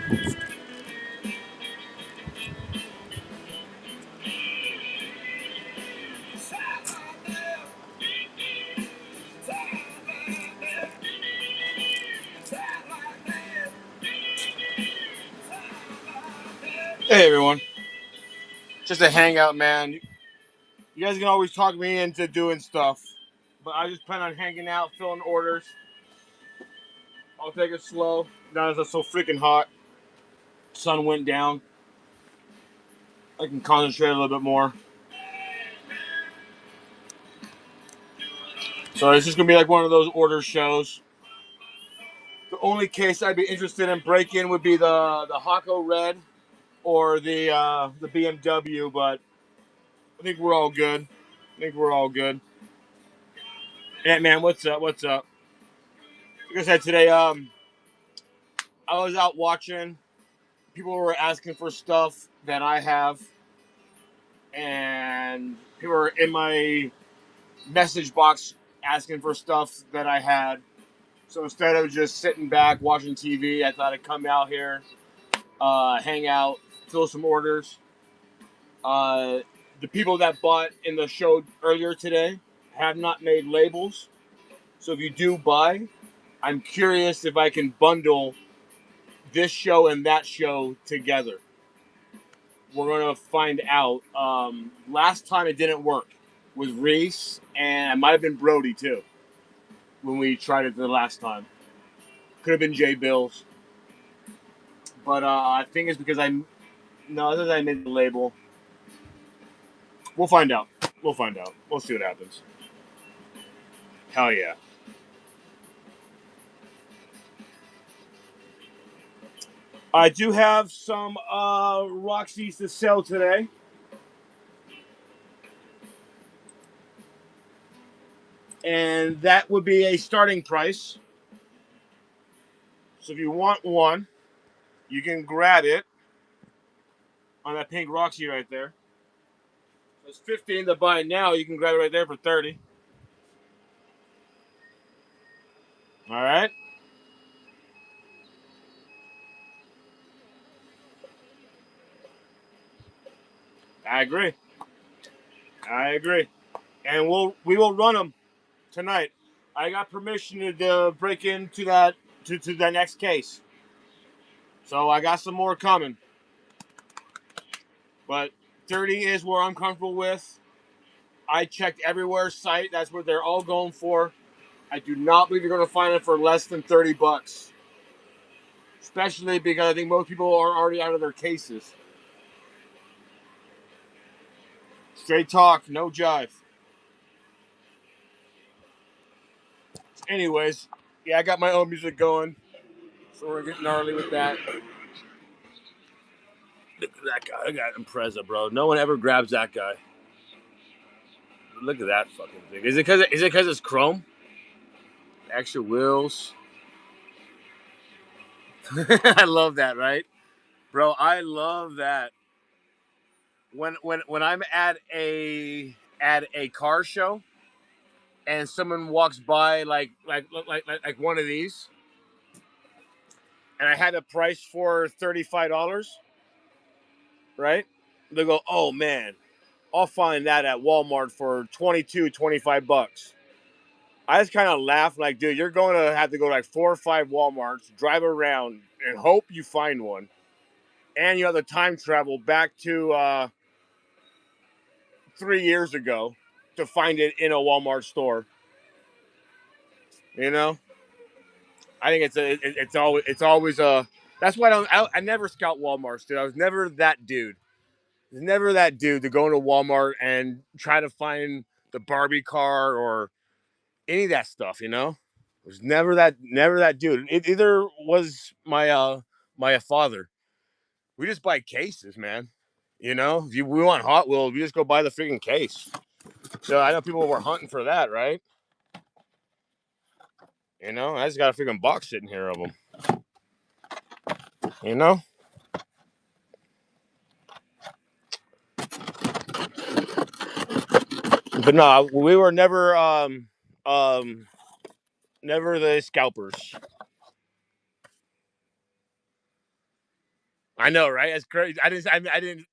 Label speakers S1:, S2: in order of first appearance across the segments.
S1: Hey everyone, just a hangout, man. You guys can always talk me into doing stuff, but I just plan on hanging out, filling orders. I'll take it slow. Now that it's so freaking hot, sun went down. I can concentrate a little bit more. So it's just gonna be like one of those order shows. The only case I'd be interested in breaking would be the Hako Red or the BMW, but I think we're all good. I think we're all good. Ant Man, what's up? What's up? Like I said today, I was out watching. People were asking for stuff that I have, and people were in my message box asking for stuff that I had. So instead of just sitting back watching TV, I thought I'd come out here, hang out, fill some orders. Uh, the people that bought in the show earlier today have not made labels. So if you do buy, I'm curious if I can bundle this show and that show together. We're gonna find out. Last time it didn't work with Reese, and it might have been Brody too when we tried it the last time. Could have been Jay Bills, but I think it's because no, other than I made the label. We'll find out. We'll find out. We'll see what happens. Hell yeah. I do have some Roxy's to sell today. And that would be a starting price. So if you want one, you can grab it on that pink Roxy right there. So it's 15 to buy now. You can grab it right there for 30. All right. I agree. I agree. And we will run them tonight. I got permission to break into that to the next case. So I got some more coming. But 30 is where I'm comfortable with. I checked everywhere site. That's what they're all going for. I do not believe you're going to find it for less than 30 bucks. Especially because I think most people are already out of their cases. Straight talk, no jive. Anyways, yeah, I got my own music going. So we're getting gnarly with that. Look at that guy. Look at Impreza, bro. No one ever grabs that guy. Look at that fucking thing. Is it because it's chrome? Extra wheels. I love that, right? Bro, I love that. When I'm at a car show and someone walks by like one of these and I had a price for $35, right? They go, "Oh man, I'll find that at Walmart for 22, 25 bucks." I just kind of laugh like, dude, you're going to have to go to like 4 or 5 Walmarts, drive around, and hope you find one. And you have the time travel back to 3 years ago to find it in a Walmart store. You know, I think it's always a. That's why I never scout Walmarts, dude. I was never that dude. I was never that dude to go into Walmart and try to find the Barbie car or any of that stuff. You know, I was never that dude. It either was my father. We just buy cases, man. You know, if we want Hot Wheels, we just go buy the freaking case. So I know people were hunting for that, right? You know, I just got a freaking box sitting here of them. You know, but no, we were um never the scalpers. I know, right? That's crazy. I didn't.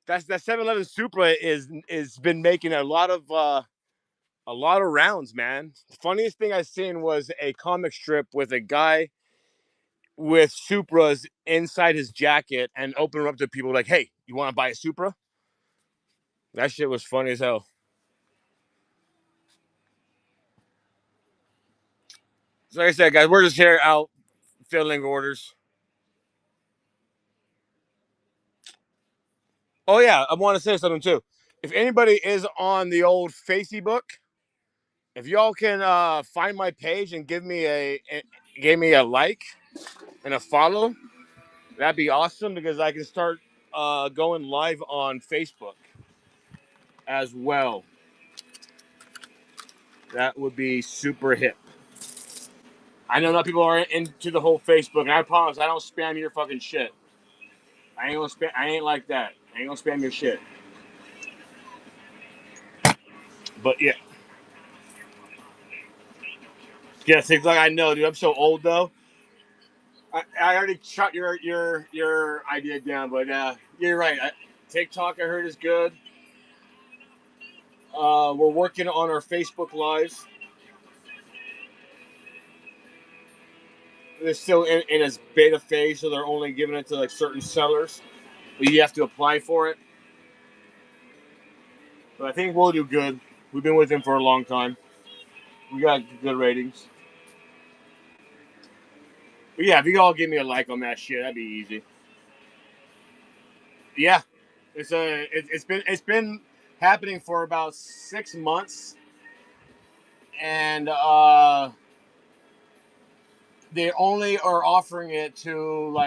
S1: That's that 7-Eleven Supra is been making a lot of rounds, man. The funniest thing I seen was a comic strip with a guy with Supras inside his jacket and open up to people like, "Hey, you want to buy a Supra?" That shit was funny as hell. So like I said, guys, we're just here out filling orders. Oh yeah, I want to say something too. If anybody is on the old Facebook, if y'all can find my page and give me a like and a follow, that'd be awesome because I can start going live on Facebook as well. That would be super hip. I know a lot of people are into the whole Facebook, and I promise I don't spam your fucking shit. I ain't gonna spam. I ain't like that. I ain't gonna spam your shit. But yeah, yeah. TikTok. I know, dude. I'm so old though. I already shot your idea down, but you're right. TikTok I heard is good. We're working on our Facebook Live. It's still in its beta phase, so they're only giving it to like certain sellers. But you have to apply for it. But I think we'll do good. We've been with them for a long time. We got good ratings. But yeah, if you all give me a like on that shit, that'd be easy. Yeah, it's been happening for about 6 months, and they only are offering it to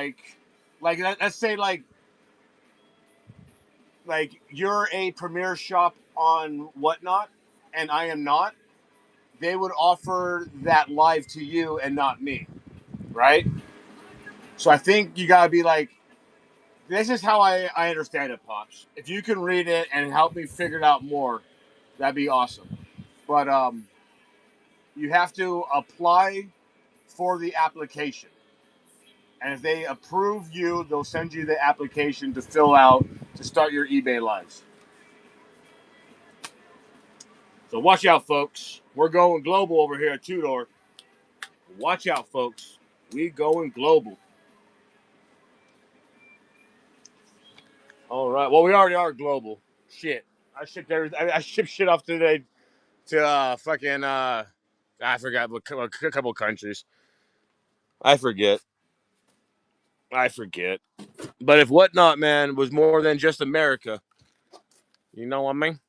S1: let's say like you're a premier shop on Whatnot, and I am not. They would offer that live to you and not me, right? So I think you gotta be like, this is how I understand it, Pops. If you can read it and help me figure it out more, that'd be awesome. But you have to apply for the application. And if they approve you, they'll send you the application to fill out to start your eBay lives. So watch out, folks. We're going global over here at Tudor. Watch out, folks. We going global. All right. Well, we already are global. Shit. I shipped everything. I shipped shit off today to fucking I forgot a couple countries. I forget. I forget. But if Whatnot, man, was more than just America, you know what I mean?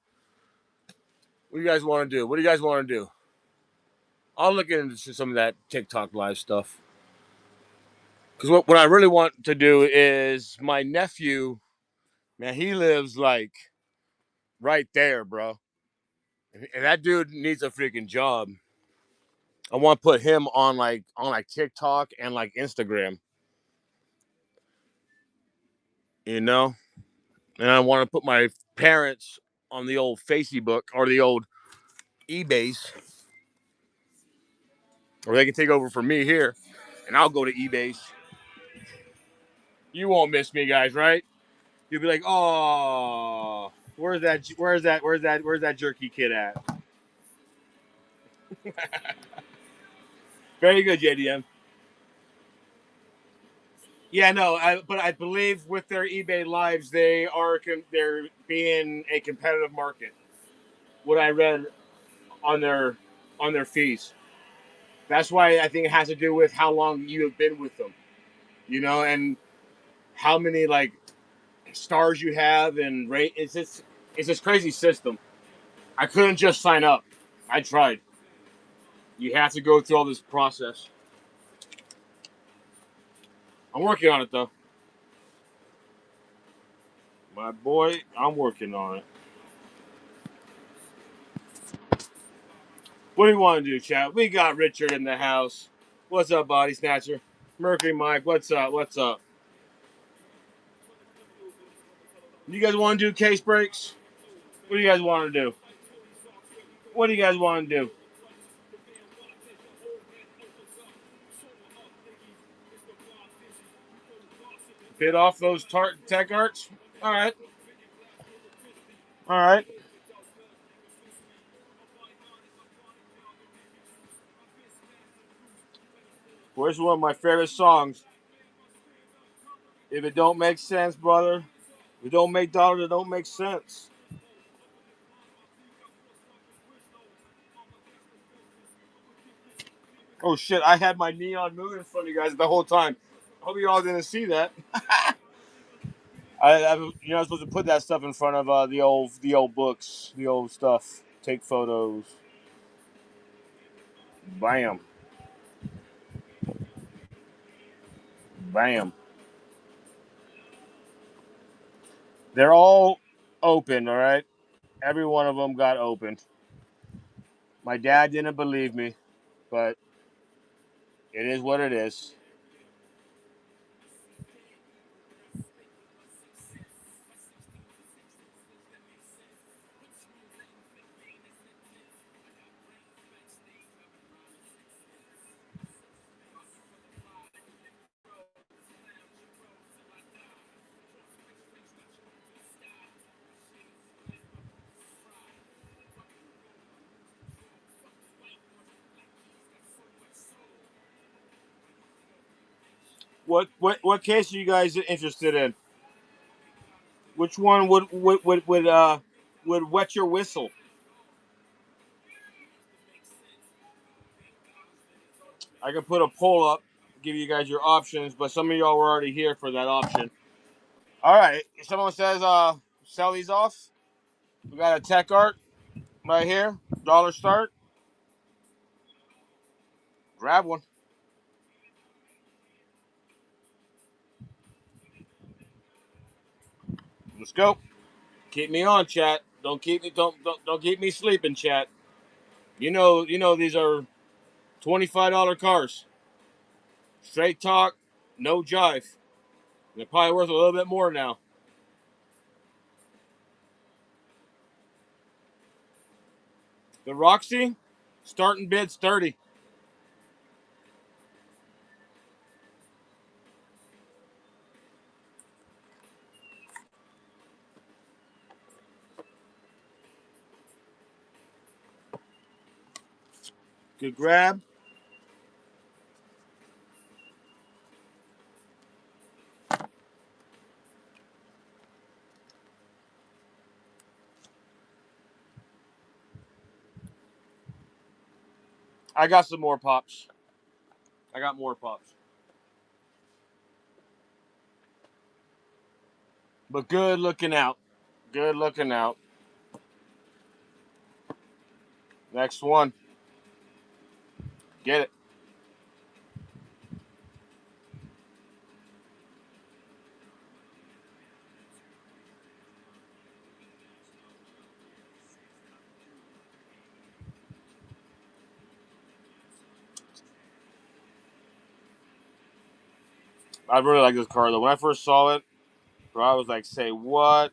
S1: What do you guys want to do? What do you guys want to do? I'll look into some of that TikTok live stuff. Because what I really want to do is my nephew, man, he lives like right there, bro. And that dude needs a freaking job. I want to put him on like TikTok and like Instagram, you know? And I want to put my parents on the old Facebook or the old eBay's, or they can take over for me here, and I'll go to eBay's. You won't miss me, guys, right? You'll be like, oh, where's that jerky kid at? Very good, JDM. Yeah, no, but I believe with their eBay lives, they're being a competitive market. What I read on their fees. That's why I think it has to do with how long you have been with them, and how many like stars you have and rate. It's this crazy system. I couldn't just sign up. I tried. You have to go through all this process. I'm working on it though, my boy. I'm working on it. What do you want to do, chat? We got Richard in the house. What's up, Body Snatcher? Mercury Mike, what's up? What's up? You guys want to do case breaks? What do you guys want to do? What do you guys want to do? Bit off those tech arts. All right. All right. Where's one of my favorite songs? If it don't make sense, brother. If it don't make dollars, it don't make sense. Oh shit! I had my neon moon in front of you guys the whole time. Hope you all didn't see that. You're not supposed to put that stuff in front of the old books, the old stuff. Take photos. Bam, bam. They're all open. All right, every one of them got opened. My dad didn't believe me, but it is what it is. What case are you guys interested in? Which one would wet your whistle? I can put a poll up, give you guys your options, but some of y'all were already here for that option. All right, someone says sell these off. We got a tech art right here, dollar start. Grab one. Let's go. Keep me on, chat. Don't keep me sleeping, chat. You know these are $25 cars. Straight talk, no jive. They're probably worth a little bit more now. The Roxy, starting bid's 30. Good grab. I got some more pops. I got more pops. But good looking out. Good looking out. Next one. Get it. I really like this car though. When I first saw it, bro, I was like, say what?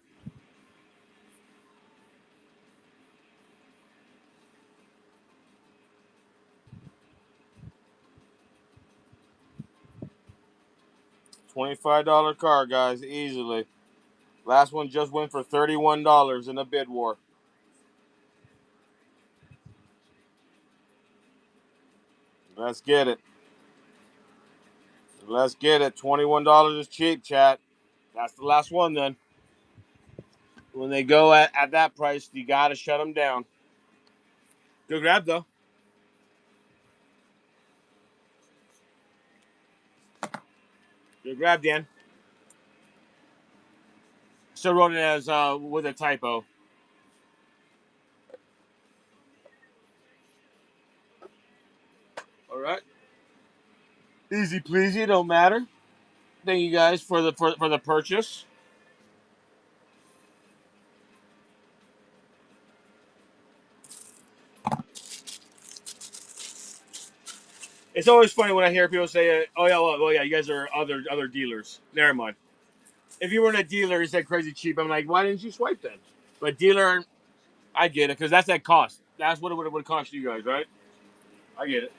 S1: $25 car, guys, easily. Last one just went for $31 in a bid war. Let's get it. Let's get it. $21 is cheap, chat. That's the last one then. When they go at that price, you gotta shut them down. Good grab though. Good grab, Dan. Still wrote it as with a typo. All right. Easy pleasy, don't matter. Thank you guys for the purchase. It's always funny when I hear people say, "Oh yeah, well yeah, you guys are other dealers." Never mind. If you weren't a dealer, you said crazy cheap. I'm like, why didn't you swipe then? But dealer, I get it because that's at cost. That's what it would cost you guys, right? I get it.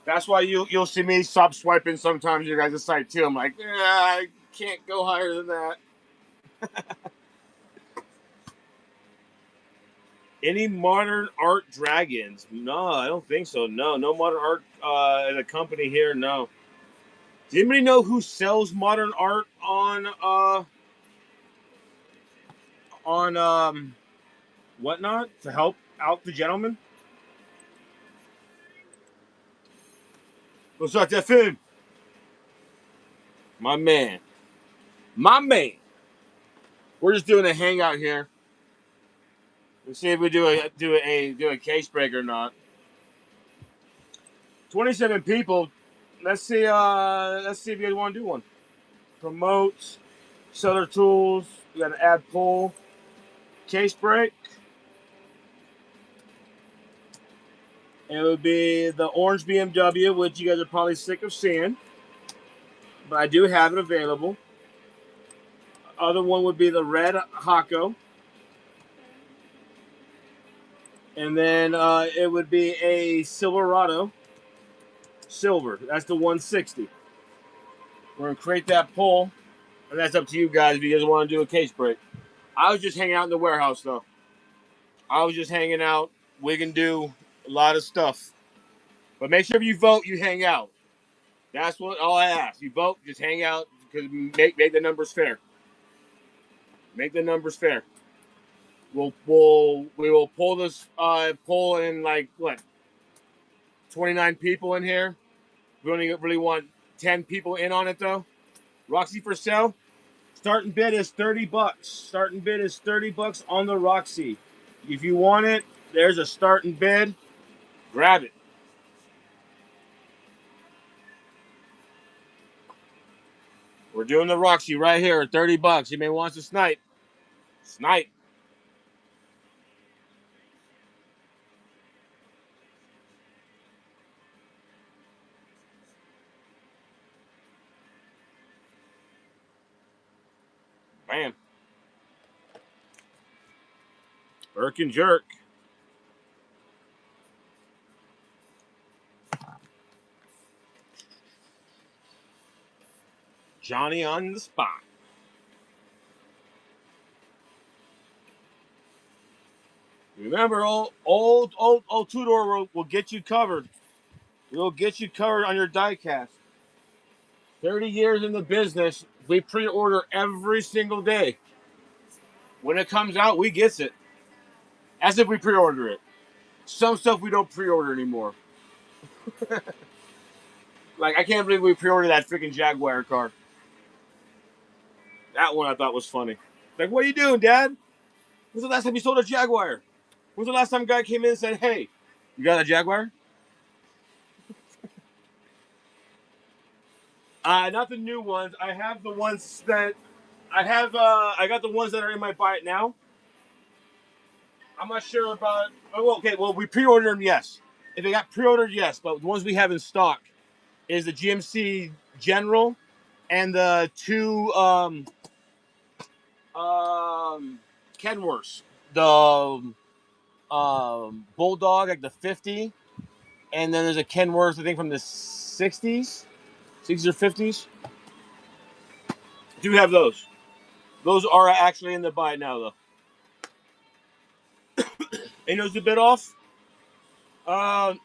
S1: That's why you'll see me stop swiping sometimes. You guys' site too. I'm like, yeah, I can't go higher than that. Any modern art dragons? No, I don't think so. No modern art in a company here. No. Does anybody know who sells modern art on whatnot to help out the gentleman? What's up, that film? My man. My man. We're just doing a hangout here. Let's see if we do a case break or not. 27 people. Let's see if you guys want to do one. Promote, seller tools. We got an ad poll, case break. It would be the orange BMW, which you guys are probably sick of seeing, but I do have it available. Other one would be the red Hako, and then it would be a Silverado silver. That's the 160. We're gonna create that poll, and that's up to you guys if you guys want to do a case break. I was just hanging out in the warehouse though. I was just hanging out. We can do a lot of stuff, but make sure if you vote, you hang out. That's what all I ask. You vote, just hang out because make the numbers fair. Make the numbers fair. We will pull this poll in like what 29 people in here. We only really want 10 people in on it though. Roxy for sale. Starting bid is $30. Starting bid is $30 on the Roxy. If you want it, there's a starting bid. Grab it. We're doing the Roxy right here at $30. You may want to snipe. Snipe. Bam. Irk and jerk. Johnny on the spot. Remember, old Tudor will get you covered. We'll get you covered on your diecast. 30 years in the business, we pre-order every single day. When it comes out, we gets it. As if we pre-order it. Some stuff we don't pre-order anymore. Like, I can't believe we pre-ordered that freaking Jaguar car. That one I thought was funny. Like, what are you doing, Dad? When's the last time you sold a Jaguar? When's the last time a guy came in and said, hey, you got a Jaguar? Not the new ones. I have the ones that I got the ones that are in my buy it now. I'm not sure about. Oh, okay. Well, we pre-ordered them. Yes, if they got pre-ordered, yes. But the ones we have in stock is the GMC General and the two Kenworths, the Bulldog, like the 50, and then there's a Kenworth I think from the 60s or 50s. Do have those. Those are actually in the buy it now though. And those a bit off. Um,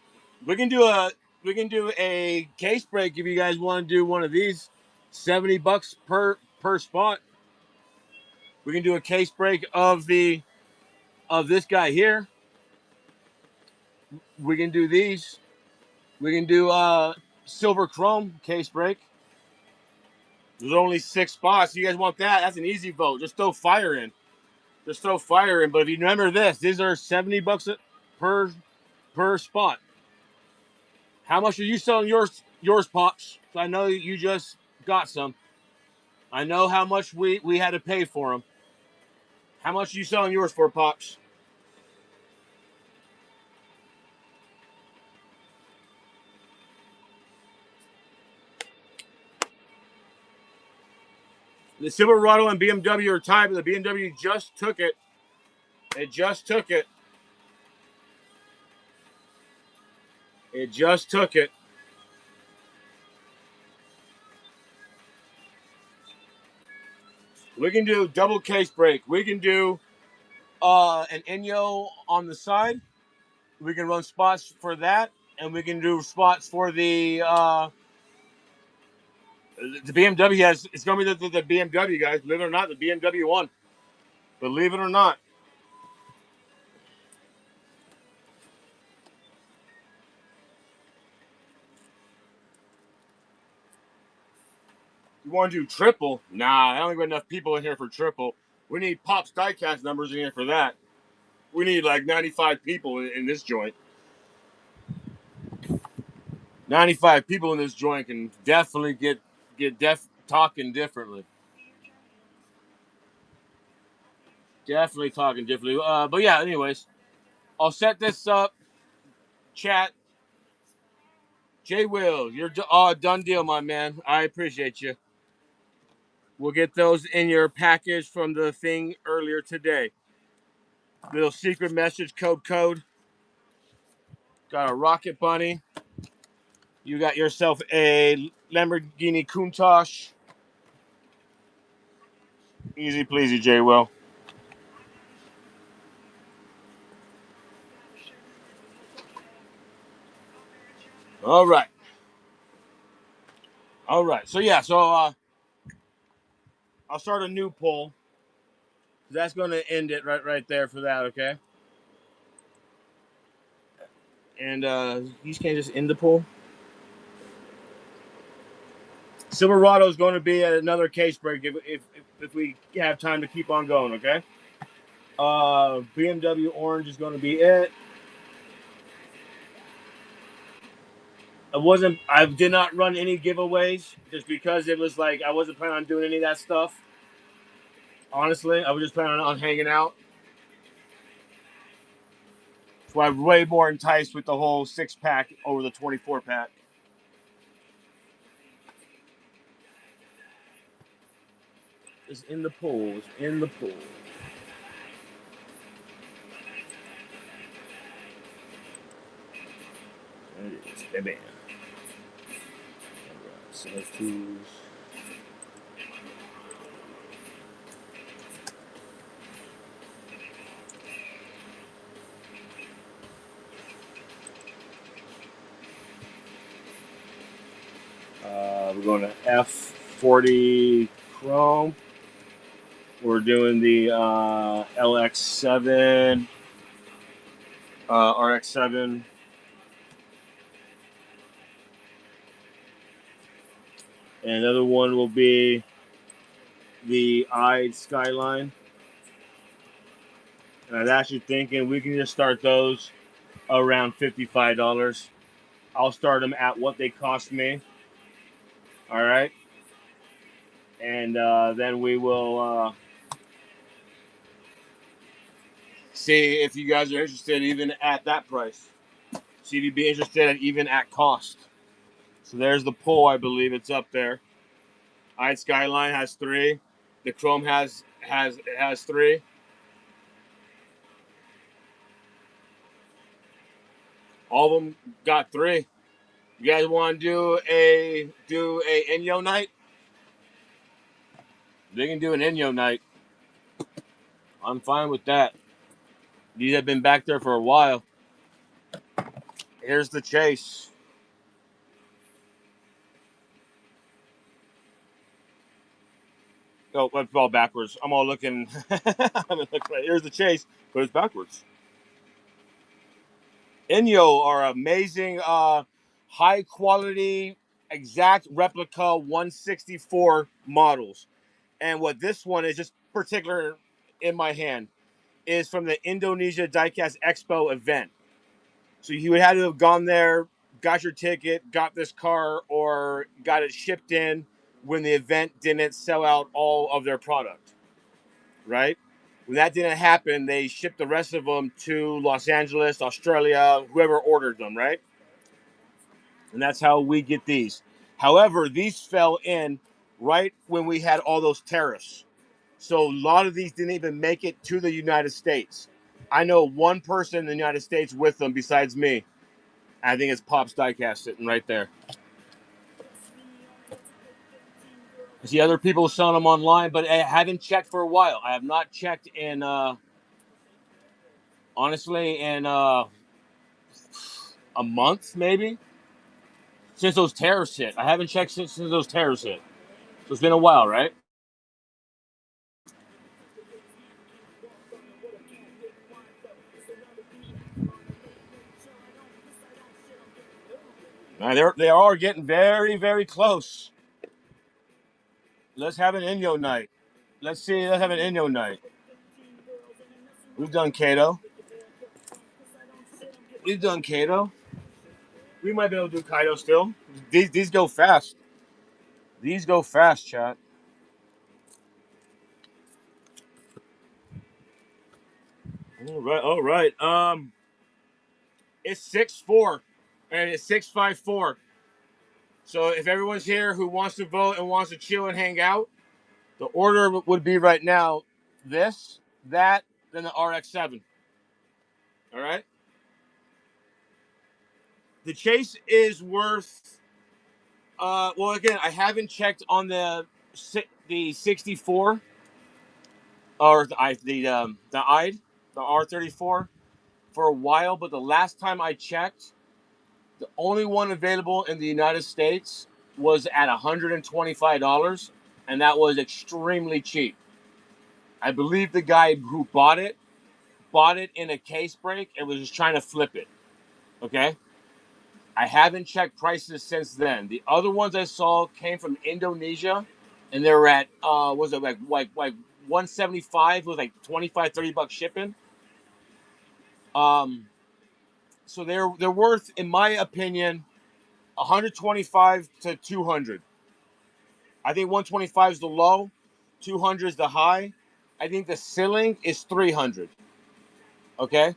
S1: we can do a case break if you guys want to do one of these. $70 per spot. We can do a case break of this guy here. We can do these. We can do silver chrome case break. There's only 6 spots. You guys want that? That's an easy vote. Just throw fire in. Just throw fire in. But if you remember this, these are $70 per spot. How much are you selling yours, Pops? I know you just got some. I know how much we had to pay for them. How much are you selling yours for, Pops? The Silverado and BMW are tied, but the BMW just took it. It just took it. It just took it. We can do double case break. We can do an Inyo on the side. We can run spots for that, and we can do spots for the BMW. Has it's going to be the BMW, guys. Believe it or not, the BMW won. Believe it or not. You want to do triple? Nah, I don't got enough people in here for triple. We need Pop's diecast numbers in here for that. We need like 95 people in this joint. 95 people in this joint can definitely get talking differently. Definitely talking differently. But yeah, anyways, I'll set this up. Chat. Jay Will, you're done deal, my man. I appreciate you. We'll get those in your package from the thing earlier today. Little secret message code. Got a Rocket Bunny. You got yourself a Lamborghini Countach. Easy pleasy, Jay Will. All right. All right. So yeah, I'll start a new poll. That's going to end it right there for that, okay? And you can't just end the poll. Silverado is going to be at another case break if we have time to keep on going, okay? BMW Orange is going to be it. I did not run any giveaways just because it was like I wasn't planning on doing any of that stuff. Honestly, I was just planning on hanging out. So I'm way more enticed with the whole 6-pack over the 24-pack. It's in the pool. It's in the pool. There it is. Bam, bam. All right. So let's choose. We're going to F40 Chrome. We're doing the LX7, RX7. And another one will be the Skyline. And I was actually thinking we can just start those around $55. I'll start them at what they cost me. All right. And then we will see if you guys are interested even at that price. See if you'd be interested even at cost. So there's the poll. I believe it's up there. Skyline has 3. The Chrome has 3. All of them got 3. You guys want to do a Inyo night? They can do an Inyo night. I'm fine with that. These have been back there for a while. Here's the chase. Oh, it's all backwards. I'm all looking. Here's the chase, but it's backwards. Inyo are amazing, high quality, exact replica 164 models. And what this one is just particular in my hand is from the Indonesia Diecast Expo event. So you would have to have gone there, got your ticket, got this car, or got it shipped in when the event didn't sell out all of their product, right? When that didn't happen, they shipped the rest of them to Los Angeles, Australia, whoever ordered them, right? And that's how we get these. However, these fell in right when we had all those tariffs. So a lot of these didn't even make it to the United States. I know one person in the United States with them besides me. I think it's Pop's Diecast sitting right there. I see other people selling them online, but I haven't checked for a while. I have not checked in, honestly, in a month maybe since those tariffs hit. I haven't checked since those tariffs hit. So it's been a while, right? They are getting very, very close. Let's have an Inyo night. Let's see. Let's have an Inyo night. We've done Kato. We've done Kato. We might be able to do Kaido still. These go fast. These go fast, chat. All right, all right. It's 6-4, and it's 6-5-4. So if everyone's here who wants to vote and wants to chill and hang out, the order would be right now: this, that, then the RX-7. All right. The Chase is worth. Well, again, I haven't checked on the 64 or the R34 for a while, but the last time I checked, the only one available in the United States was at $125, and that was extremely cheap. I believe the guy who bought it in a case break and was just trying to flip it. Okay? I haven't checked prices since then. The other ones I saw came from Indonesia, and they were at was it like 175 with like 25 $30 shipping. Um so they're worth, in my opinion, 125 to 200. I think 125 is the low, 200 is the high. I think the ceiling is 300. Okay?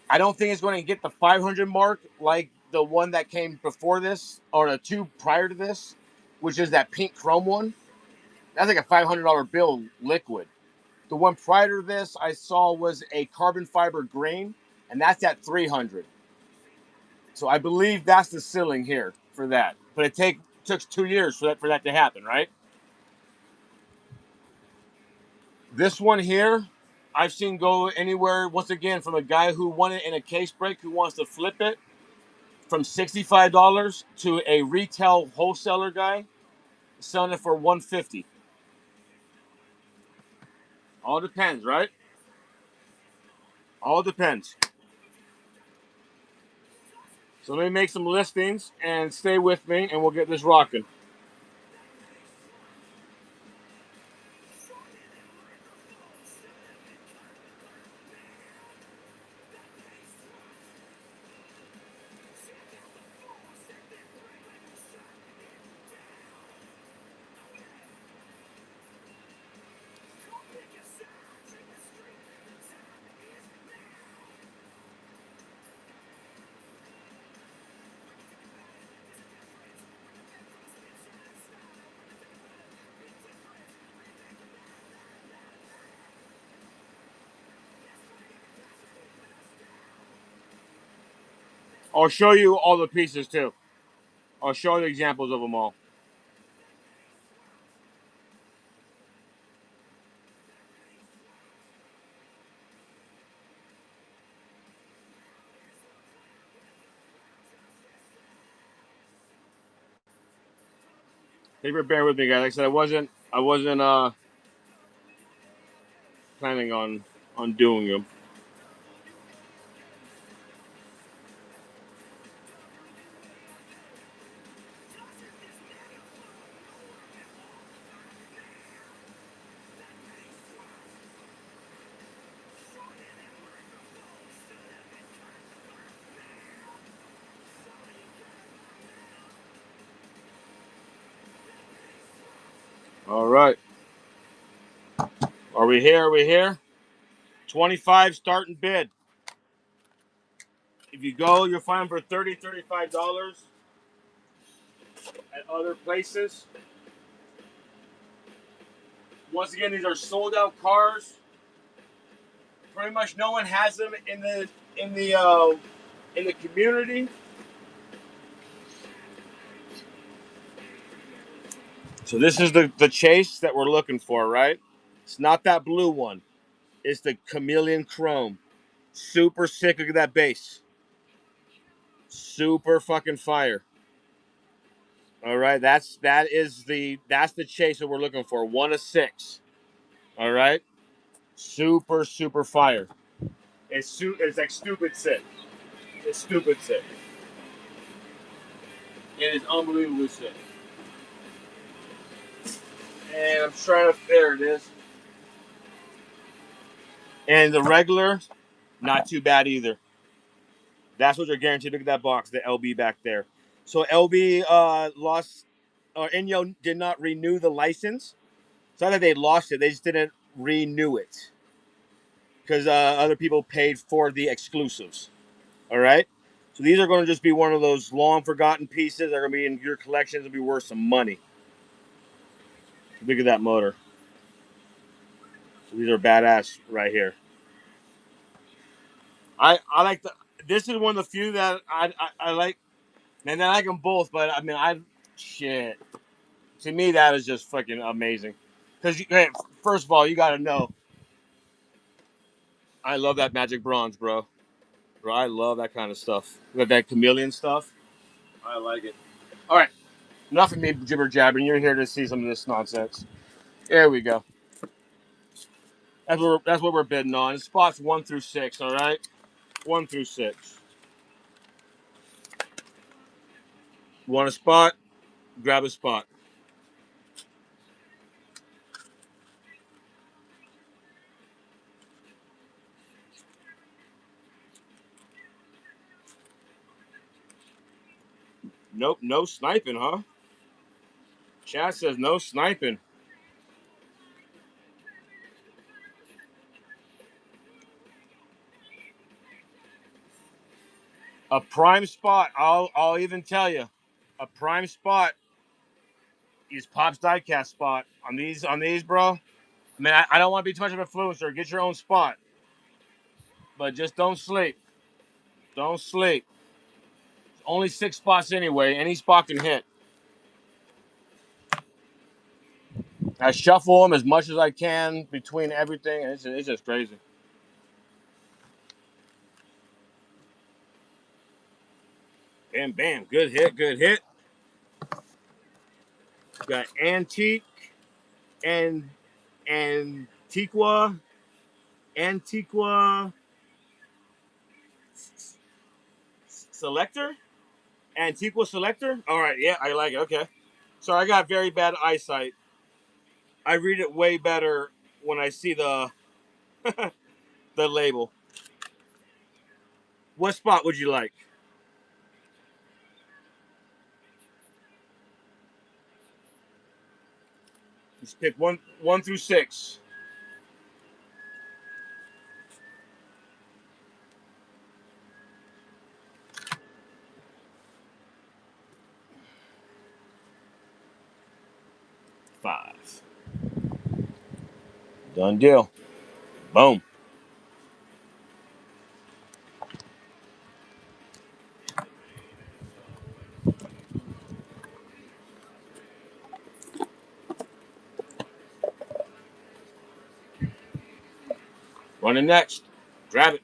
S1: I don't think it's going to get the 500 mark like the one that came before this or the two prior to this, which is that pink chrome one. That's like a $500 bill liquid. The one prior to this I saw was a carbon fiber green, and that's at 300. So I believe that's the ceiling here for that. But took 2 years for that to happen, right? This one here, I've seen go anywhere, once again, from a guy who won it in a case break who wants to flip it, from $65 to a retail wholesaler guy selling it for 150. All depends, right? All depends. So let me make some listings and stay with me, and we'll get this rocking. I'll show you all the pieces too. I'll show you examples of them all. Thank you for bearing with me, guys. Like I said, I wasn't planning on doing them. All right. Are we here? Are we here? 25 starting bid. If you go, you'll find them for $30, $35 at other places. Once again, these are sold out cars. Pretty much no one has them in the community. So this is the chase that we're looking for, right? It's not that blue one. It's the Chameleon Chrome. Super sick. Look at that base. Super fucking fire. All right, that's the chase that we're looking for. 1 of 6. All right, super fire. It's like stupid sick. It's stupid sick. It is unbelievably sick. And I'm trying to. There it is. And the regular, not too bad either. That's what you're guaranteed. Look at that box, the LB back there. So LB lost, or Inyo did not renew the license. It's not that they lost it; they just didn't renew it because other people paid for the exclusives. All right. So these are going to just be one of those long forgotten pieces. They're going to be in your collections. It'll be worth some money. Look at that motor. So these are badass right here. I like the. This is one of the few that I like, and I like them both. But I mean, shit. To me, that is just fucking amazing. Because hey, first of all, you got to know, I love that Magic Bronze, bro. Bro, I love that kind of stuff. That chameleon stuff. I like it. All right, enough of me jibber jabbering. You're here to see some of this nonsense. There we go. That's what we're bidding on. Spots 1 through 6. All right, 1 through 6. Want a spot? Grab a spot. Nope, no sniping, huh? Chat says no sniping. A prime spot. I'll even tell you, a prime spot is Pop's diecast spot on these, bro. I mean, I don't want to be too much of an influencer. Get your own spot, but just don't sleep. Don't sleep. Only 6 spots anyway. Any spot can hit. I shuffle them as much as I can between everything, and it's just crazy. Bam, bam. Good hit, good hit. Got Antique and Antiqua. Antiqua Selector? Antiqua Selector? All right, yeah, I like it. Okay. So I got very bad eyesight. I read it way better when I see the the label. What spot would you like? Just pick one through 6. 5. Done deal. Boom. Running next. Grab it.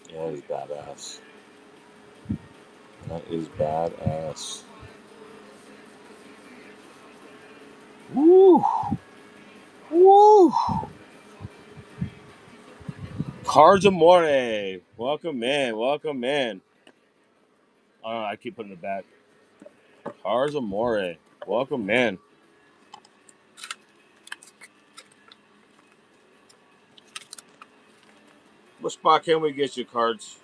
S1: Yeah, that is badass. That is badass. Woo! Woo! Cards Amore. Welcome in. Welcome in. I keep putting it back. Cards Amore. Welcome in. What spot can we get you, cards?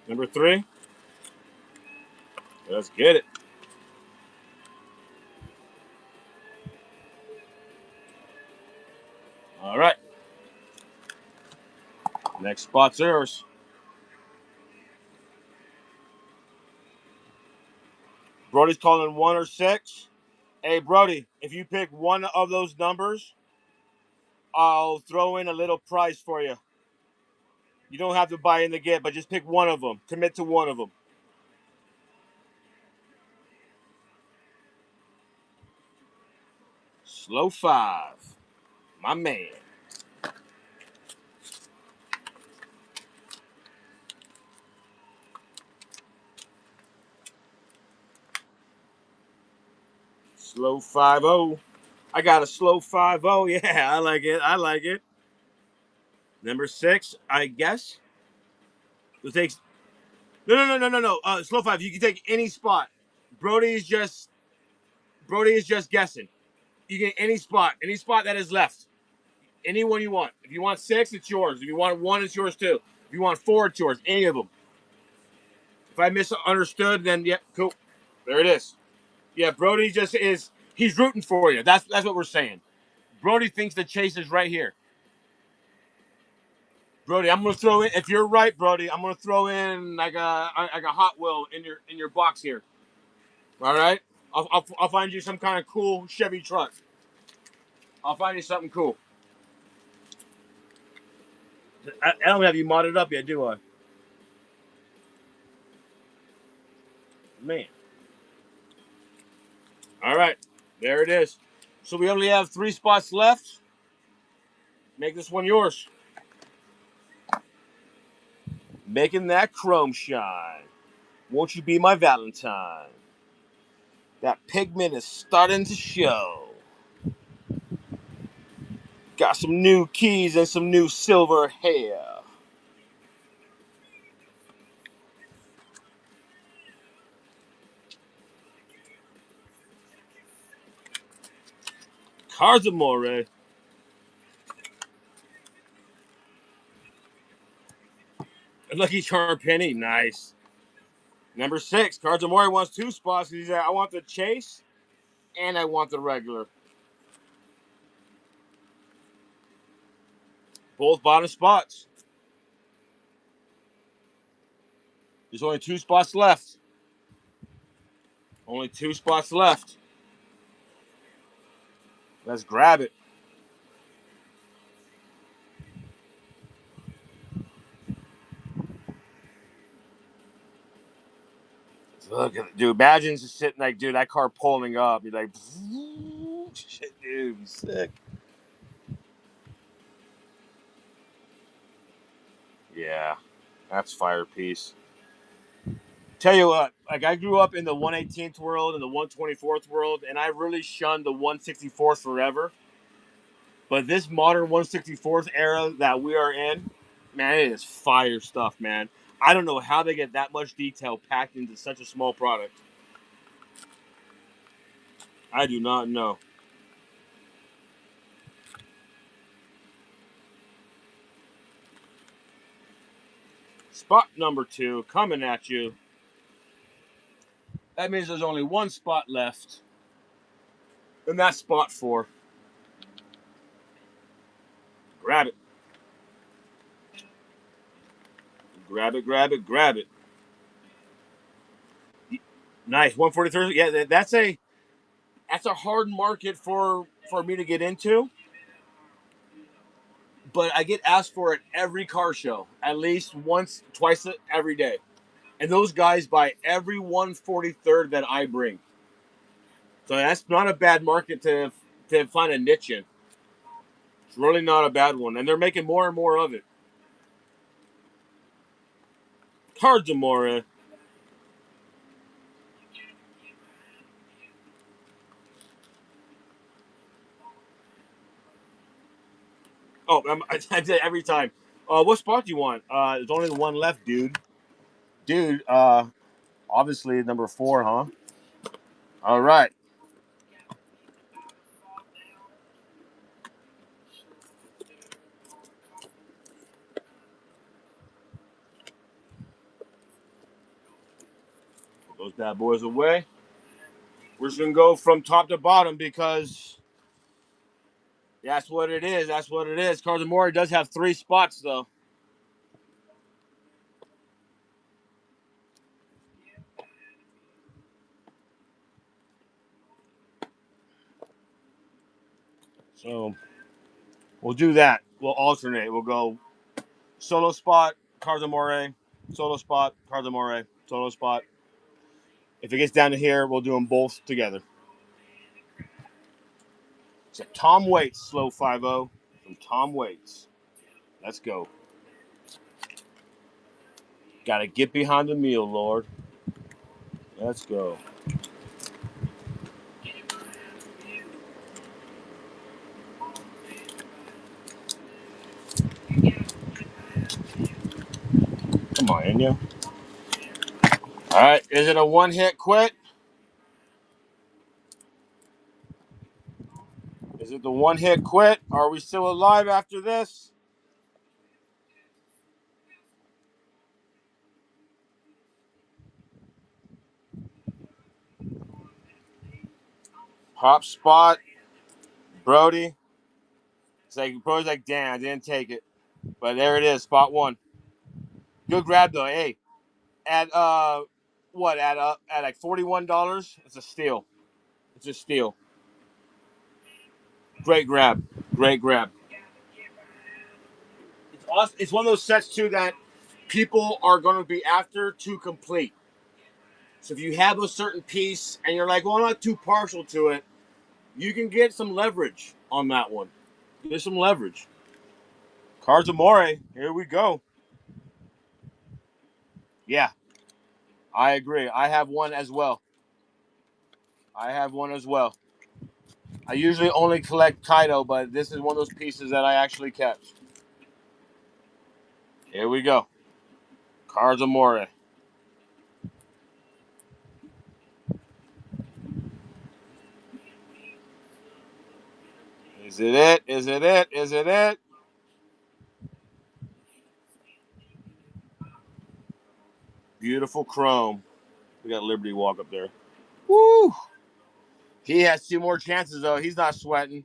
S1: Number 3? Let's get it. All right. Next spot's yours. Brody's calling 1 or 6. Hey, Brody, if you pick one of those numbers, I'll throw in a little prize for you. You don't have to buy in the gift, but just pick one of them. Commit to one of them. Slow 5. My man. Slow 5-0. I got a slow 5-0. Yeah, I like it. I like it. Number 6, I guess. It takes. No. Slow 5. You can take any spot. Brody is just guessing. You get any spot that is left. Anyone you want. If you want 6, it's yours. If you want 1, it's yours too. If you want 4, it's yours. Any of them. If I misunderstood, then yeah, cool. There it is. Yeah, Brody just is. He's rooting for you. That's what we're saying. Brody thinks the chase is right here. Brody, I'm gonna throw in. If you're right, Brody, I'm gonna throw in like a Hot Wheel in your box here. All right. I'll find you some kind of cool Chevy truck. I'll find you something cool. I don't have you modded up yet, do I? Man. All right. There it is. So we only have 3 spots left. Make this one yours. Making that chrome shine. Won't you be my Valentine? That pigment is starting to show. Got some new keys and some new silver hair. Carzamore. Lucky Charm Penny. Nice. Number 6. Carzamore wants 2 spots. He said, I want the chase and I want the regular. Both bottom spots. There's only 2 spots left. Only 2 spots left. Let's grab it. Look at it. Dude, imagine just sitting like, dude, that car pulling up. You're like, shit, dude, sick. Yeah, that's fire piece. Tell you what, like I grew up in the 118th world and the 124th world, and I really shunned the 164th forever. But this modern 164th era that we are in, man, it is fire stuff, man. I don't know how they get that much detail packed into such a small product. I do not know. Spot number 2 coming at you. That means there's only 1 spot left. And that's spot 4. Grab it. Grab it, grab it, grab it. Nice. 143. Yeah, that's a hard market for me to get into. But I get asked for it every car show, at least once, twice every day. And those guys buy every 143rd that I bring. So that's not a bad market to find a niche in. It's really not a bad one. And they're making more and more of it. Carzamore. Oh, I say every time. What spot do you want? There's only one left, dude. Dude, obviously number 4, huh? All right. Put those bad boys away. We're just gonna go from top to bottom because that's what it is. That's what it is. Carzamore does have 3 spots though. So we'll do that. We'll alternate. We'll go solo spot, Cards Amore, solo spot, Cards Amore, solo spot. If it gets down to here, we'll do them both together. So Tom Waits, slow 5-0 from Tom Waits. Let's go. Gotta get behind the meal, Lord. Let's go. Come on, Enya. All right, is it a one-hit quit? Is it the one-hit quit? Are we still alive after this? Pop spot, Brody. It's like Brody's like, damn, I didn't take it, but there it is, spot one. Good grab though. Hey, at what at like $41? It's a steal. It's a steal. Great grab. Great grab. It's awesome. It's one of those sets too that people are going to be after to complete. So if you have a certain piece and you're like, well, I'm not too partial to it, you can get some leverage on that one. Get some leverage. Cards Amore, here we go. Yeah, I agree. I have one as well. I have one as well. I usually only collect Kaido, but this is one of those pieces that I actually kept. Here we go. Cards Amore. Is it it? Is it it? Is it it? Beautiful chrome. We got Liberty Walk up there. Woo! He has two more chances, though. He's not sweating.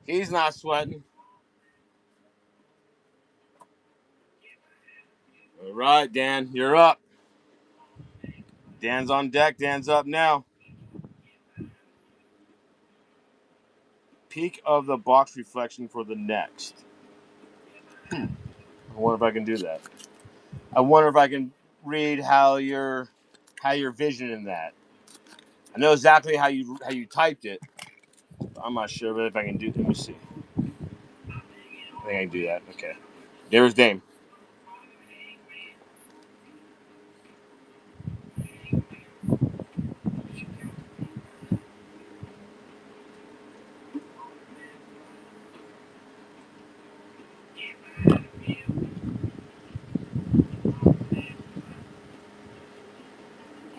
S1: He's not sweating. All right, Dan, you're up. Dan's on deck. Dan's up now. Peak of the box reflection for the next. I wonder if I can do that. I wonder if I can read how you're visioning that. I know exactly how you typed it. I'm not sure, but if I can do, let me see. I think I can do that. Okay. There's Dame.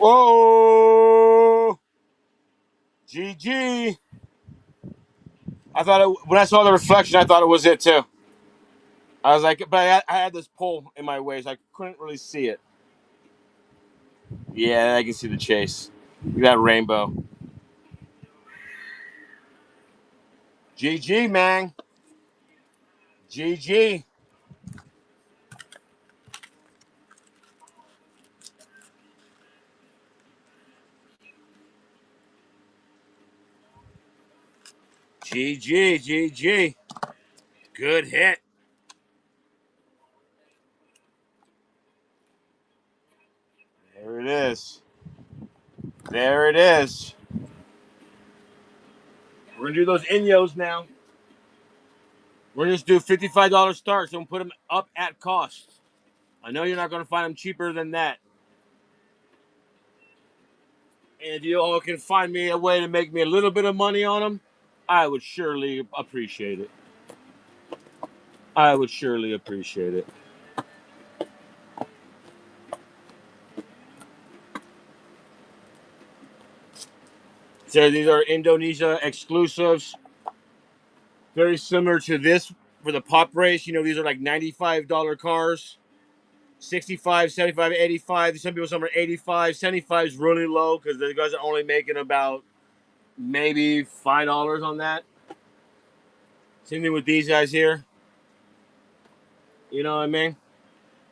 S1: Whoa! GG. When I saw the reflection, I thought it was it too. I was like, but I had this pole in my way, so I couldn't really see it. Yeah, I can see the chase. We got rainbow. GG, man. GG. GG. GG. Good hit. There it is. There it is. We're going to do those Inyos now. We're going to just do $55 starts and put them up at cost. I know you're not going to find them cheaper than that. And if you all can find me a way to make me a little bit of money on them, I would surely appreciate it. I would surely appreciate it. So these are Indonesia exclusives. Very similar to this for the pop race. You know, these are like $95 cars. 65, 75, 85. Some are 85. 75 is really low because the guys are only making about maybe $5 on that. Same thing with these guys here. You know what I mean?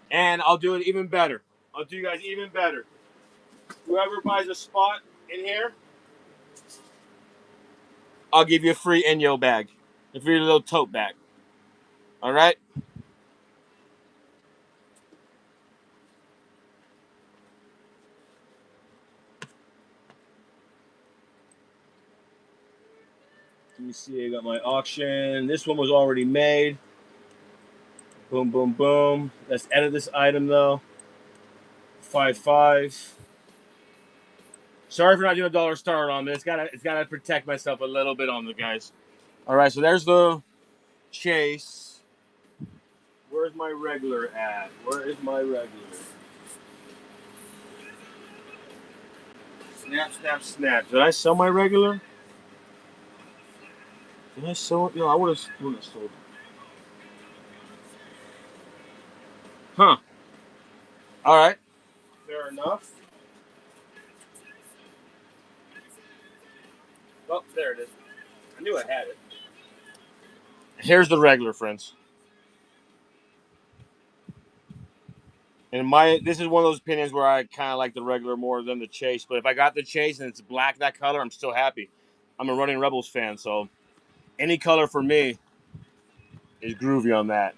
S1: And I'll do it even better. I'll do you guys even better. Whoever buys a spot in here, I'll give you a free Inyo bag. if you're a little tote bag. All right. Let me see. I got my auction. This one was already made. Boom, boom, boom. Let's edit this item though. 5.5. Sorry for not doing a dollar start on this. It's gotta protect myself a little bit on the guys. All right, so there's the chase. Where's my regular at? Where is my regular? Snap, snap, snap. Did I sell my regular? Did I sell it? No, I would have sold it. Huh. All right. Fair enough. Oh, there it is. I knew I had it. Here's the regular, friends. And this is one of those opinions where I kind of like the regular more than the chase. But if I got the chase and it's black that color, I'm still happy. I'm a Running Rebels fan, so any color for me is groovy on that.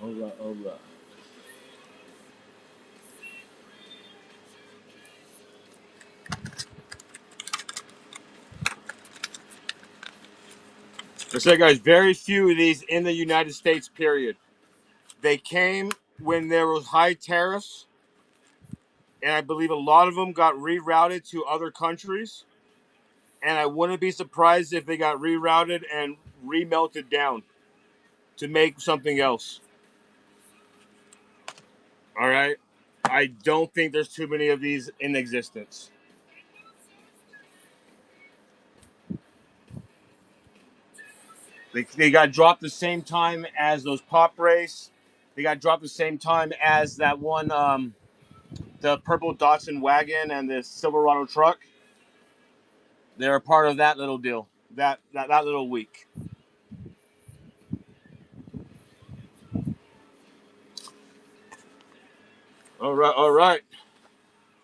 S1: All right, all right. I said, guys, very few of these in the United States. Period. They came when there was high tariffs, and I believe a lot of them got rerouted to other countries. And I wouldn't be surprised if they got rerouted and remelted down to make something else. All right. I don't think there's too many of these in existence. They got dropped the same time as those Pop Race. They got dropped the same time as that one, the purple Datsun wagon and the Silverado truck. They're a part of that little deal, that little week. All right, all right.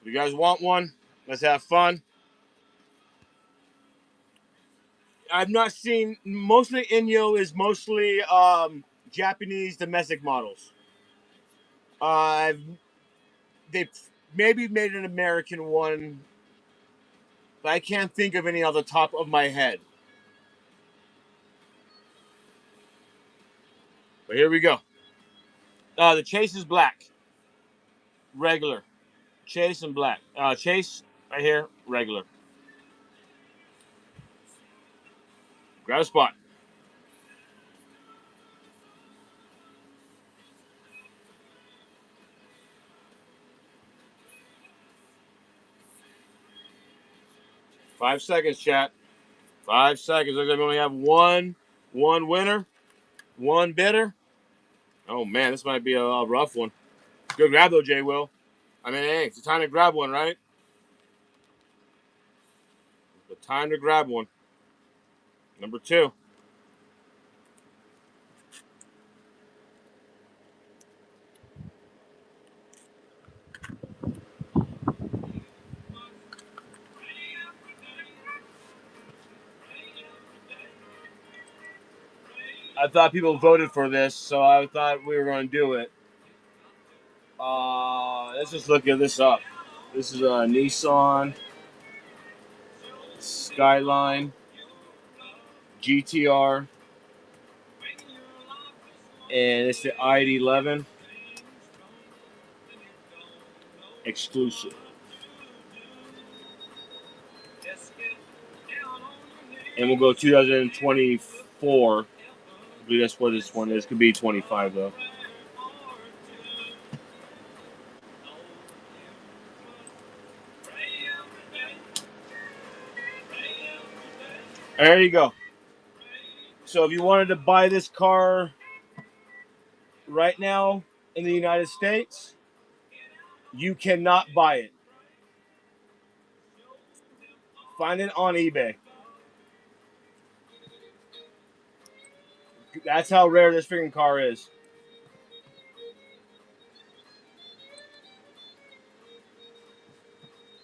S1: You guys want one? Let's have fun. I've not seen mostly Inyo is mostly Japanese domestic models. Uh, they maybe made an American one, but I can't think of any off the top of my head. But here we go. The Chase is black, regular. Chase and black. Chase right here, regular. Grab a spot. 5 seconds, chat. 5 seconds. Looks like we only have one winner, one bidder. Oh man, this might be a rough one. Good grab though, Jay Will. I mean, hey, it's the time to grab one, right? The time to grab one. Number two. I thought people voted for this, so I thought we were going to do it. Let's just look at this up. This is a Nissan Skyline GTR, and it's the ID11 exclusive. And we'll go 2024. I believe that's what this one is. Could be 25 though. There you go. So if you wanted to buy this car right now in the United States, you cannot buy it. Find it on eBay. That's how rare this freaking car is.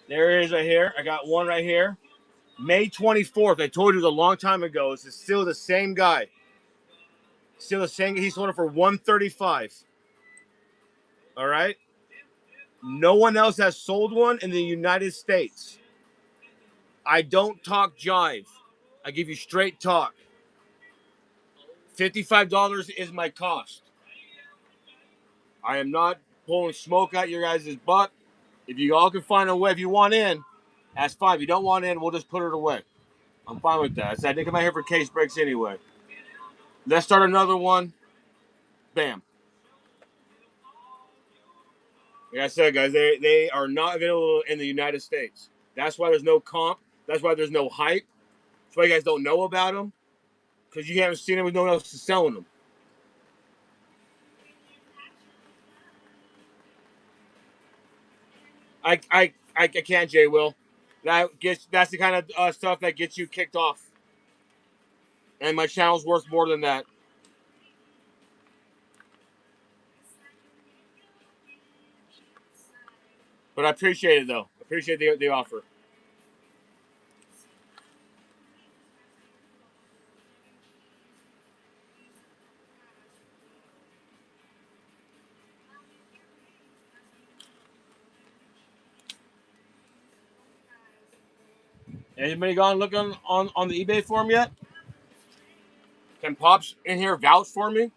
S1: There it is right here. I got one right here. May 24th. I told you it was a long time ago. This is still the same guy. Still the same. He sold it for $135. All right. No one else has sold one in the United States. I don't talk jive. I give you straight talk. $55 is my cost. I am not pulling smoke out your guys' butt. If you all can find a way, if you want in, that's fine. If you don't want in, we'll just put it away. I'm fine with that. I said I didn't come out here for case breaks anyway. Let's start another one. Bam. Like I said, guys, they are not available in the United States. That's why there's no comp. That's why there's no hype. That's why you guys don't know about them. Because you haven't seen them with no one else selling them. I can't, Jay Will. That's the kind of stuff that gets you kicked off. And my channel's worth more than that. But I appreciate it though. I appreciate the offer. Anybody gone looking on the eBay for them yet? Can Pops in here vouch for me?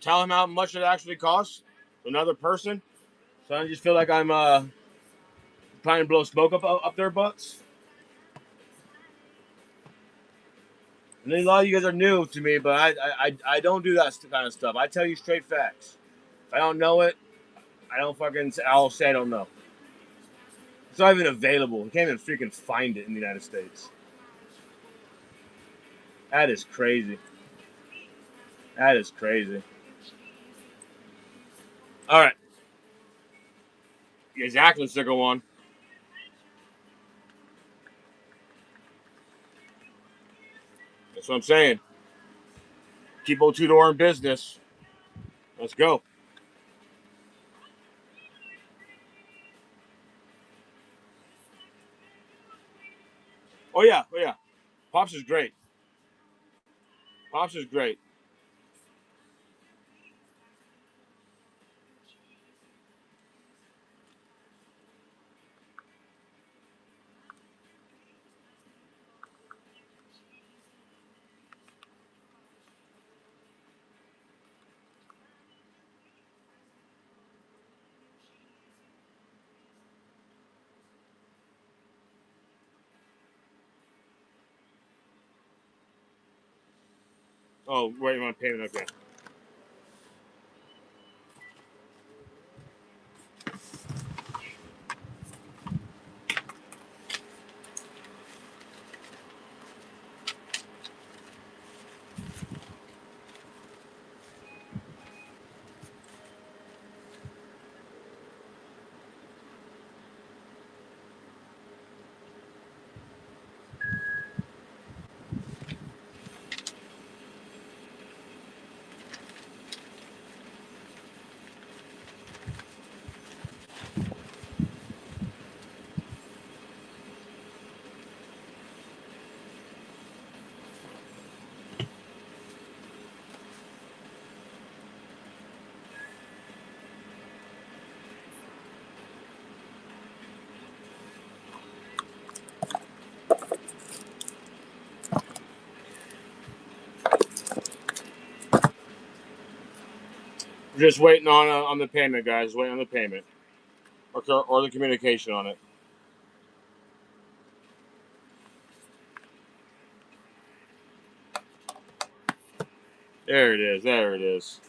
S1: Tell him how much it actually costs? Another person? So I just feel like I'm trying to blow smoke up their butts. And a lot of you guys are new to me, but I don't do that kind of stuff. I tell you straight facts. If I don't know it, I don't fucking. I'll say I don't know. It's not even available. You can't even freaking find it in the United States. That is crazy. That is crazy. All right. Exactly, Sickle One. That's what I'm saying. Keep old Tudor in business. Let's go. Oh yeah, oh yeah. Pops is great. Pops is great. Oh, wait, you want payment? Okay. We're just waiting on the payment, guys. Waiting on the payment or the communication on it. There it is. There it is.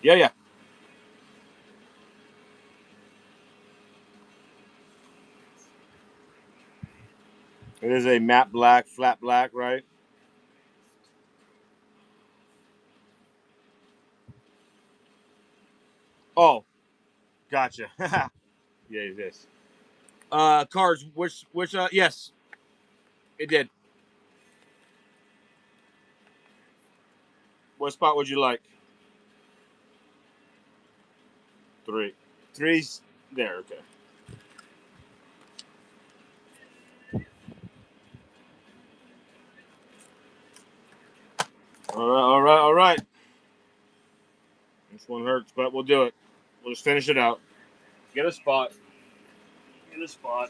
S1: Yeah, yeah. It is a matte black, flat black, right? Oh, gotcha. Yeah, it is. Cards. Which? Yes, it did. What spot would you like? Three. Three's there. Okay. All right. All right. All right. This one hurts, but we'll do it. We'll just finish it out. Get a spot. Get a spot.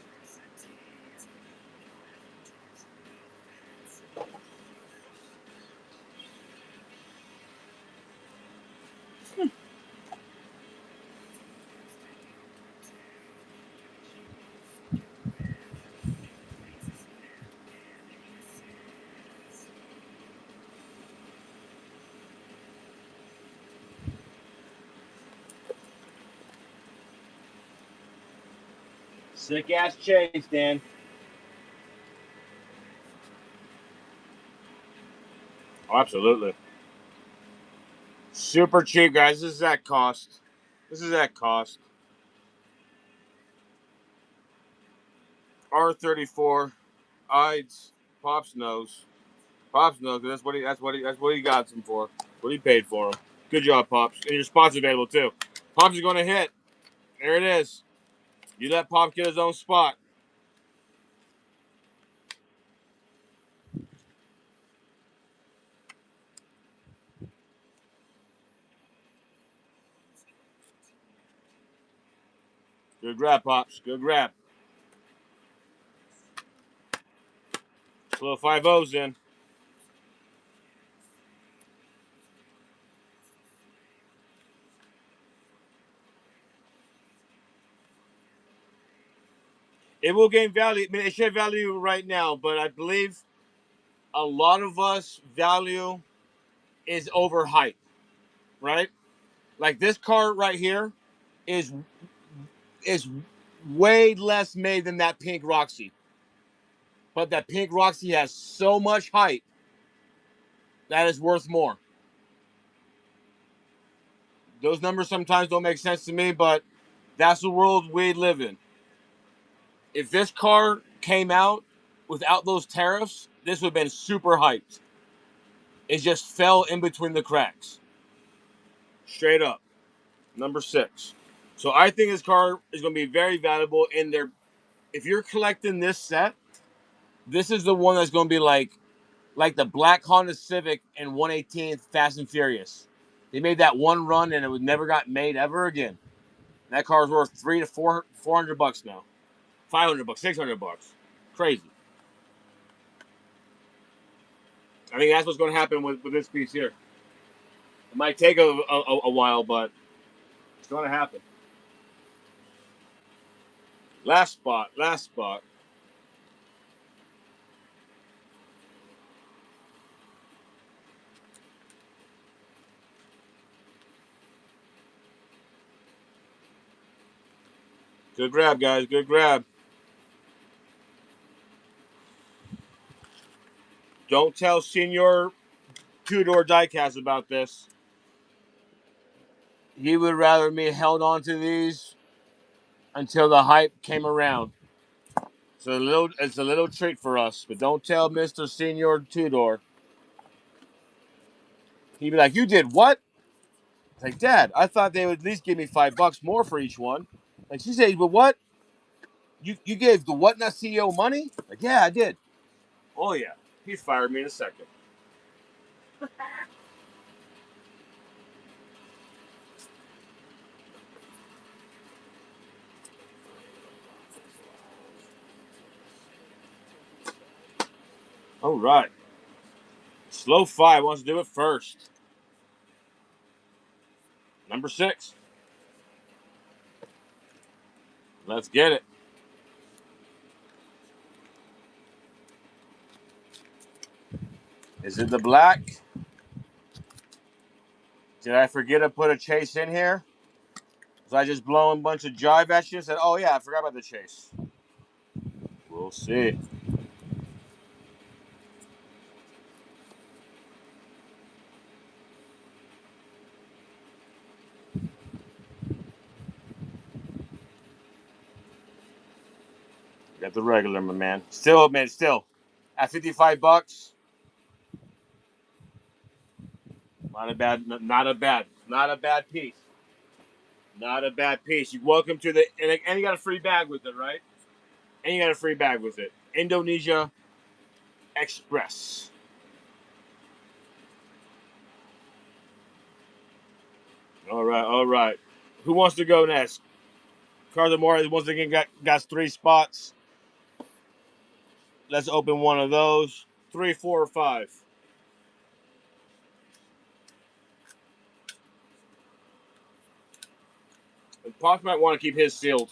S1: Sick ass chase, Dan. Oh, absolutely. Super cheap, guys. This is at cost. This is at cost. R34. Ides. Pops knows. Pops knows. That's what he got them for. What he paid for them. Good job, Pops. And your spot's available too. Pops is going to hit. There it is. You let Pops get his own spot. Good grab, Pops. Good grab. Slow 5-0s in. It will gain value. I mean, it should value right now, but I believe a lot of us value is overhyped, right? Like this car right here is is way less made than that pink Roxy. But that pink Roxy has so much hype that is worth more. Those numbers sometimes don't make sense to me, but that's the world we live in. If this car came out without those tariffs, this would have been super hyped. It just fell in between the cracks. Straight up. Number 6. So I think this car is going to be very valuable in there. If you're collecting this set, this is the one that's going to be like the black Honda Civic and 118th Fast and Furious. They made that one run and it was never got made ever again. That car's worth 300 to 400 bucks now. 500 bucks, 600 bucks. Crazy. I think that's what's going to happen with this piece here. It might take a while, but it's going to happen. Last spot, last spot. Good grab, guys. Good grab. Don't tell Senior Two-Door Diecast about this. He would rather me held on to these until the hype came around. So it's a little treat for us. But don't tell Mr. Senior Two-Door. He'd be like, "You did what?" It's like, "Dad, I thought they would at least give me $5 more for each one." Like she said, "But what? You gave the what not CEO money?" Like, "Yeah, I did." Oh yeah, he fired me in a second. All right. Slow 5 wants to do it first. Number 6. Let's get it. Is it the black? Did I forget to put a chase in here? Was I just blowing a bunch of jive at you and said, "Oh yeah, I forgot about the chase"? We'll see. Got the regular, my man. Still, man, still. At $55. Not a bad piece. Not a bad piece. You're welcome to the, and you got a free bag with it, right? And you got a free bag with it. Indonesia Express. All right, all right. Who wants to go next? Carter Morris once again got 3 spots. Let's open one of those. 3, 4, or 5. And Pops might want to keep his sealed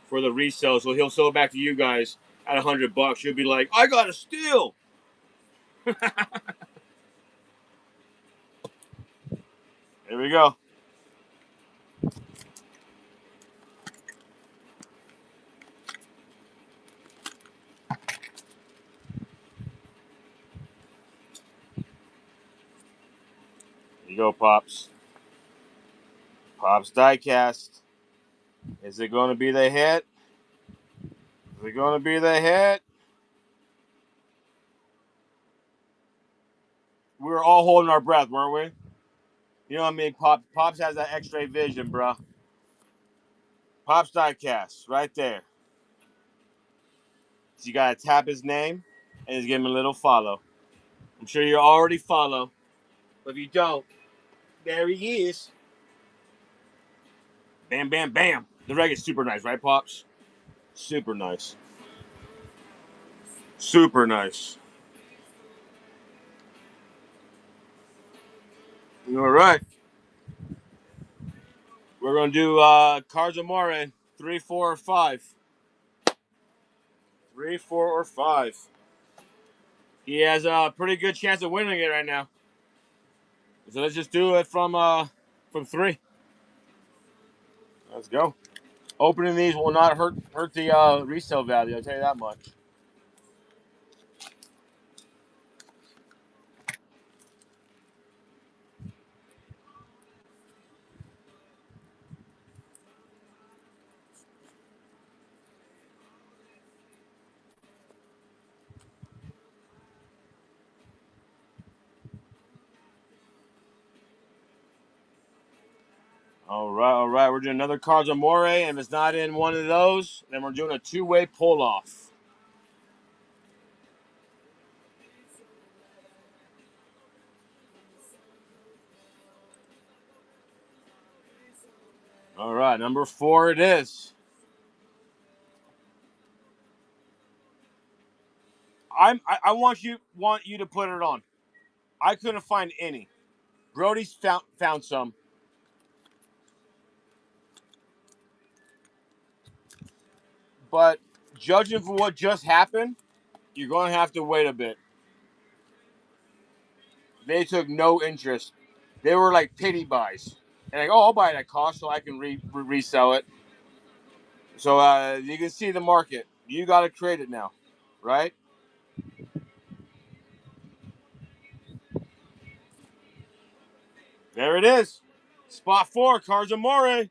S1: for the resale, so he'll sell it back to you guys at $100. You'll be like, I got a steal. Here we go. Here you go, Pops. Pops diecast. Is it going to be the hit? Is it going to be the hit? We were all holding our breath, weren't we? You know what I mean? Pops has that X-ray vision, bro. Pops diecast right there. So you gotta tap his name and just give him a little follow. I'm sure you already follow, but if you don't, there he is. Bam, bam, bam. The reg is super nice, right, Pops? Super nice. Super nice. All right. We're going to do Cards Amore. 3, 4, or 5. 3, 4, or 5. He has a pretty good chance of winning it right now. So let's just do it from 3. Let's go. Opening these will not hurt the resale value. I'll tell you that much. All right, all right. We're doing another Cards Amore, and if it's not in one of those, then we're doing a 2-way pull off. All right, number 4 it is. I want you to put it on. I couldn't find any. Brody's found some. But judging for what just happened, you're going to have to wait a bit. They took no interest. They were like pity buys. And like, oh, I'll buy it at cost so I can resell it. So you can see the market. You got to trade it now, right? There it is. Spot 4, Cards Amore.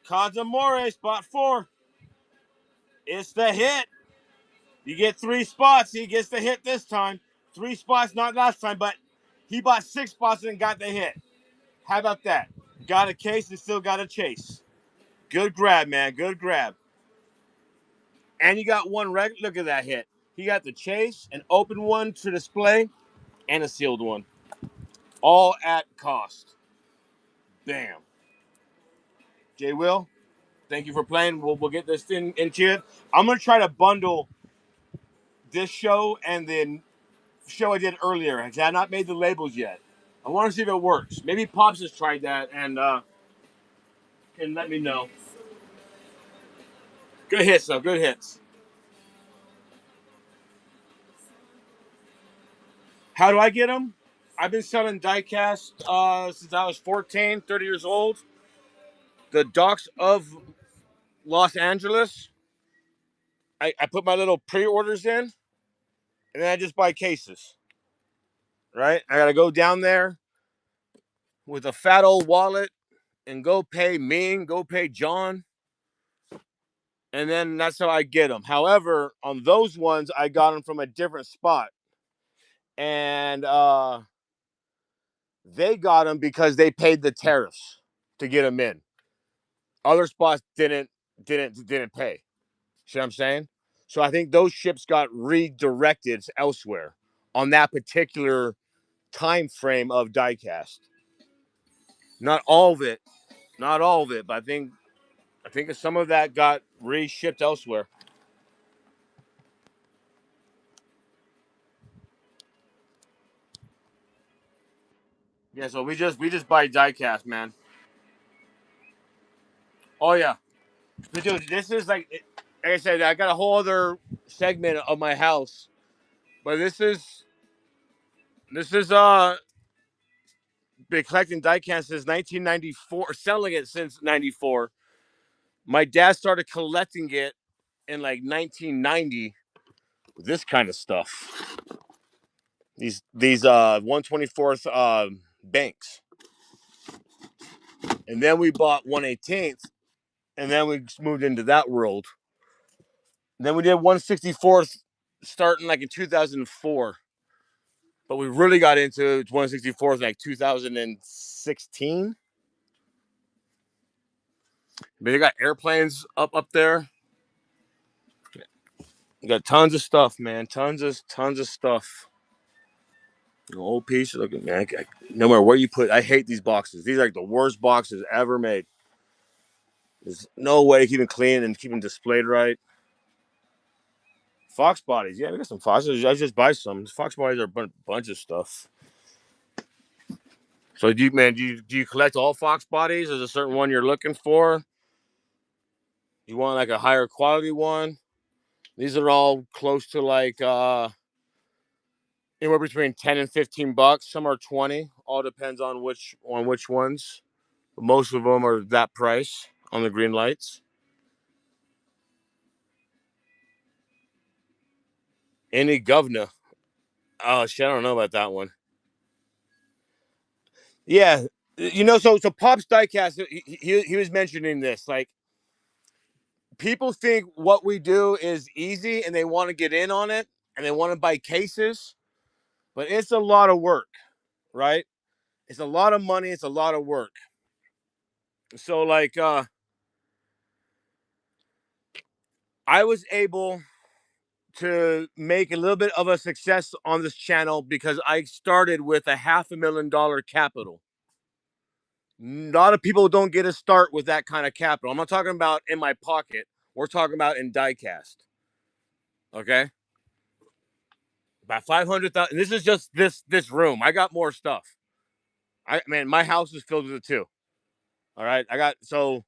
S1: Cards Amore, spot 4. It's the hit. You get 3 spots. He gets the hit this time. 3 spots, not last time, but he bought 6 spots and got the hit. How about that? Got a case and still got a chase. Good grab, man. Good grab. And you got one look at that hit. He got the chase, an open one to display, and a sealed one. All at cost. Bam. Jay Will, thank you for playing. We'll get this thing into it. I'm going to try to bundle this show and the show I did earlier. I have not made the labels yet. I want to see if it works. Maybe Pops has tried that and can let me know. Good hits, though. Good hits. How do I get them? I've been selling diecast since I was 14, 30 years old. The docks of Los Angeles. I put my little pre-orders in, and then I just buy cases. Right? I got to go down there with a fat old wallet and go pay Ming, go pay John, and then that's how I get them. However, on those ones, I got them from a different spot, and they got them because they paid the tariffs to get them in. Other spots didn't pay. See what I'm saying? So I think those ships got redirected elsewhere on that particular time frame of diecast. Not all of it, not all of it, but I think some of that got reshipped elsewhere. Yeah, so we just buy diecast, man. Oh yeah, but dude, this is like I said, I got a whole other segment of my house, but this is been collecting diecast since 1994, selling it since '94. My dad started collecting it in like 1990. This kind of stuff. These 124th banks, and then we bought 118th, and then we just moved into that world. And then we did 164th starting like in 2004, but we really got into 164th like 2016. But they got airplanes up there. You got tons of stuff, man. Tons of stuff. Old piece. Look at man. No matter where you put, I hate these boxes. These are like the worst boxes ever made. There's no way to keep them clean and keep them displayed right. Fox bodies, yeah, we got some foxes. I just buy some. Fox bodies are a bunch of stuff. So do you collect all fox bodies? Is there a certain one you're looking for? You want like a higher quality one? These are all close to like anywhere between 10 and 15 bucks. Some are 20. All depends on which ones. But most of them are that price on the green lights. Any governor. Oh shit, I don't know about that one. Yeah, so Pop's diecast. He was mentioning this. Like people think what we do is easy, and they want to get in on it, and they want to buy cases, but it's a lot of work, right? It's a lot of money. It's a lot of work. So like, I was able to make a little bit of a success on this channel because I started with a $500,000 capital. A lot of people don't get a start with that kind of capital. I'm not talking about in my pocket. We're talking about in diecast. Okay, about 500,000. This is just this room. I got more stuff. My house is filled with it too. All right, so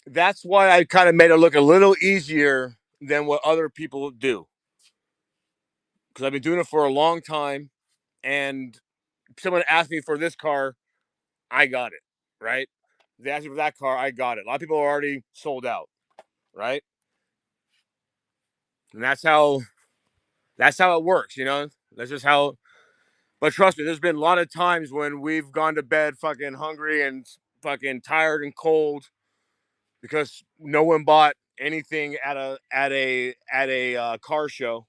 S1: that's why I kind of made it look a little easier than what other people do because I've been doing it for a long time. And someone asked me for this car, I got it. Right? They asked me for that car, I got it. A lot of people are already sold out. Right? And that's how it works. That's just how. But trust me, there's been a lot of times when we've gone to bed fucking hungry and fucking tired and cold because no one bought anything at a car show,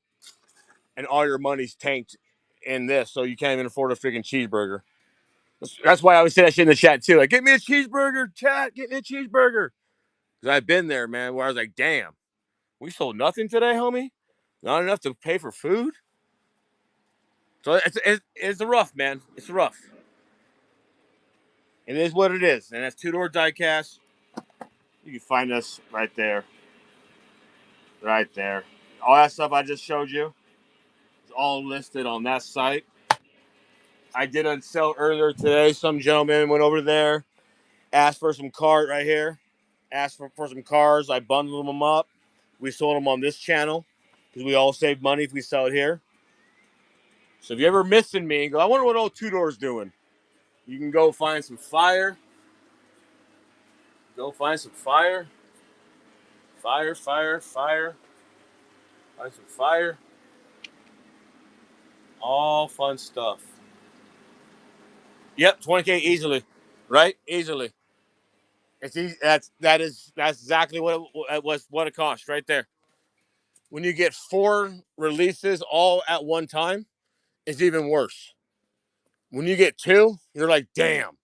S1: and all your money's tanked in this, so you can't even afford a freaking cheeseburger. That's why I always say that shit in the chat too. Like, get me a cheeseburger, chat. Get me a cheeseburger. Because I've been there, man, where I was like, damn, we sold nothing today, homie. Not enough to pay for food. So it's rough, man. It's rough. It is what it is, and that's Two Door Diecast. You can find us right there, right there. All that stuff I just showed you is all listed on that site. I did a sale earlier today. Some gentleman went over there, asked for some cart right here, asked for some cars. I bundled them up. We sold them on this channel because we all save money if we sell it here. So if you're ever missing me, go, I wonder what old Two Door's doing. You can go find some fire. Go find some fire. Fire, fire, fire. Find some fire. All fun stuff. Yep, 20K easily. Right? Easily. It's easy. That's exactly what it costs right there. When you get 4 releases all at one time, it's even worse. When you get 2, you're like, damn.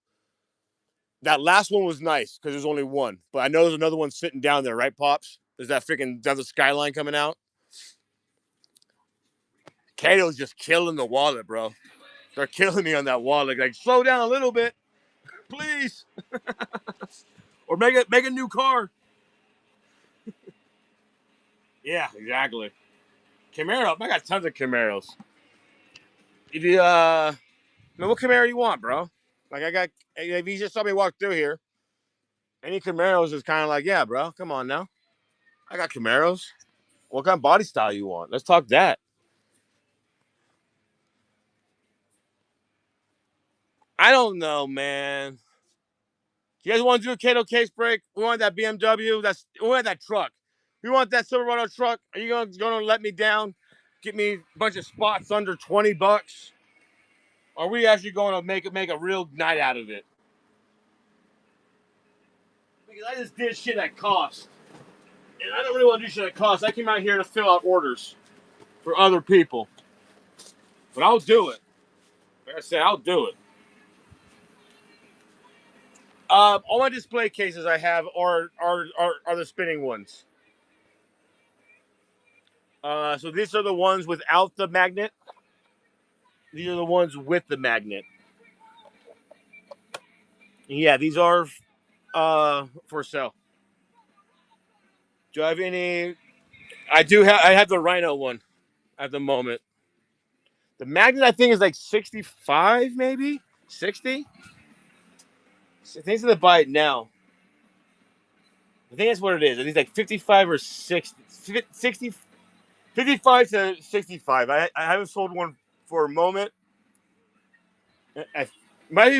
S1: That last one was nice because there's only one, but I know there's another one sitting down there, right, Pops? There's that freaking Desert Skyline coming out. Kato's just killing the wallet, bro. They're killing me on that wallet. Like, slow down a little bit, please, or make a new car. Yeah, exactly. Camaro. I got tons of Camaros. If you man, what Camaro you want, bro? Like I got. If you just saw me walk through here, any Camaros is kind of like, yeah, bro. Come on now. I got Camaros. What kind of body style you want? Let's talk that. I don't know, man. You guys want to do a Kato case break? We want that BMW. We want that truck. We want that Silverado truck. Are you gonna let me down? Get me a bunch of spots under $20? Are we actually going to make a real night out of it? Because I just did shit at cost, and I don't really want to do shit at cost. I came out here to fill out orders for other people, but I'll do it. Like I said, I'll do it. All my display cases I have are the spinning ones. So these are the ones without the magnet. These are the ones with the magnet. Yeah, these are for sale. Do I have any? I do have. I have the Rhino one at the moment. The magnet I think is like 65, maybe 60. I think it's gonna buy it now. I think that's what it is. I think it's like 55 or 60, 55 to 65. I haven't sold one for a moment. I might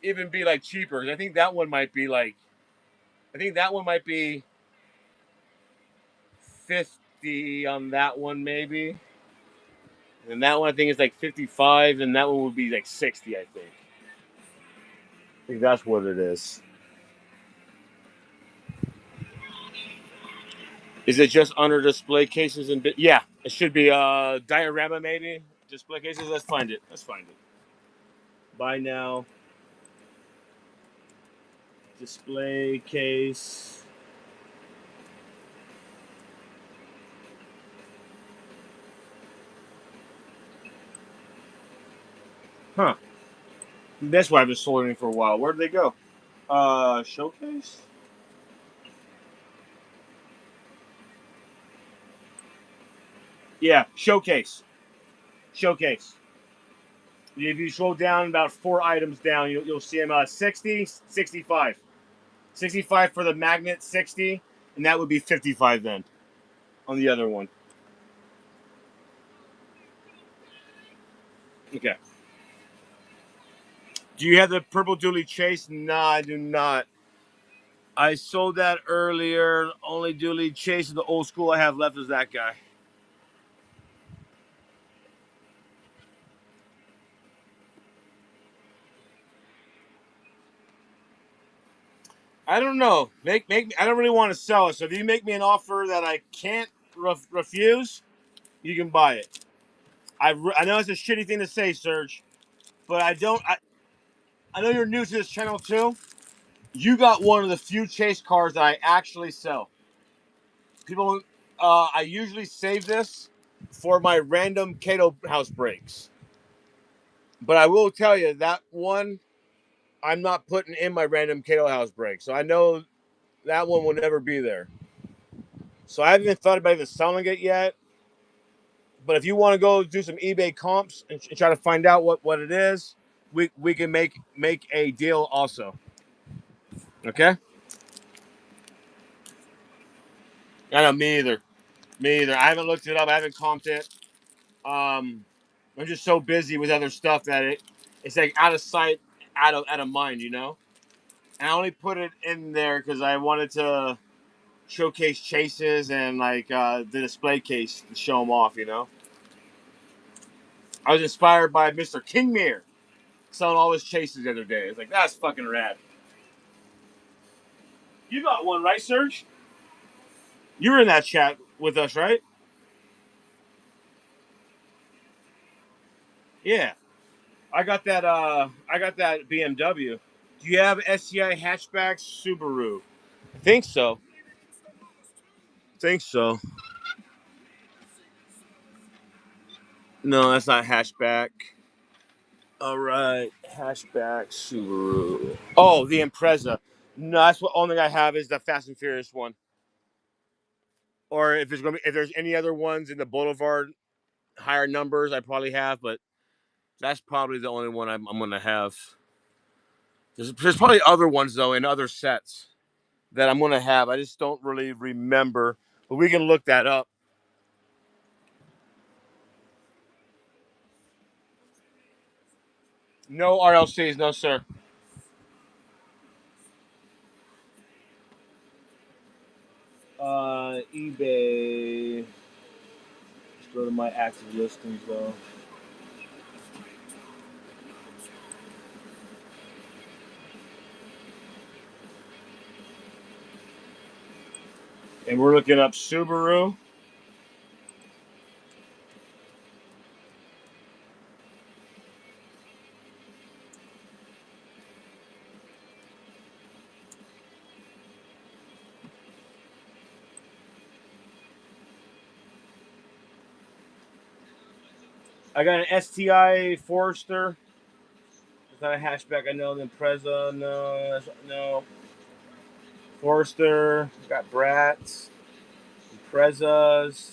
S1: even be like cheaper. I think that one might be like. I think that one might be 50 on that one maybe. And that one I think is like 55, and that one would be like 60. I think that's what it is. Is it just under display cases and yeah, it should be diorama maybe display cases. Let's find it. Let's find it. Buy now. Display case. Huh. That's why I've been sorting for a while. Where did they go? Showcase? Yeah, showcase. Showcase. If you scroll down about 4 items down, you'll see them 60, 65. 65 for the magnet, 60, and that would be 55 then on the other one. Okay. Do you have the purple dually chase? Nah, I do not. I sold that earlier. Only dually chase of the old school I have left is that guy. I don't know. Make. I don't really want to sell it. So if you make me an offer that I can't refuse, you can buy it. I know it's a shitty thing to say, Serge, but I don't. I know you're new to this channel too. You got one of the few chase cars that I actually sell. People, I usually save this for my random Kato house breaks. But I will tell you that one I'm not putting in my random Kato house break. So I know that one will never be there. So I haven't even thought about even selling it yet. But if you want to go do some eBay comps and try to find out what it is, we can make a deal also. Okay? I know, me either. Me either. I haven't looked it up. I haven't comped it. I'm just so busy with other stuff that it's like out of sight, out of mind, you know. And I only put it in there because I wanted to showcase chases and like the display case to show them off, you know. I was inspired by Mr. Kingmere selling all his chases the other day. It's like that's fucking rad. You got one, right, Serge? You were in that chat with us, right? Yeah. I got that. I got that BMW. Do you have SCI hatchback Subaru? Think so. Think so. No, that's not hatchback. All right, hatchback Subaru. Oh, the Impreza. No, that's what only I have is the Fast and Furious one. Or if there's any other ones in the Boulevard higher numbers, I probably have, but that's probably the only one I'm gonna have. There's probably other ones though in other sets that I'm gonna have. I just don't really remember, but we can look that up. No RLCs, no sir. eBay. Let's go to my active listings though. And we're looking up Subaru. I got an STI Forester. It's not a hatchback. I know the Impreza. No, no. Forester. Got Bratz. Imprezas.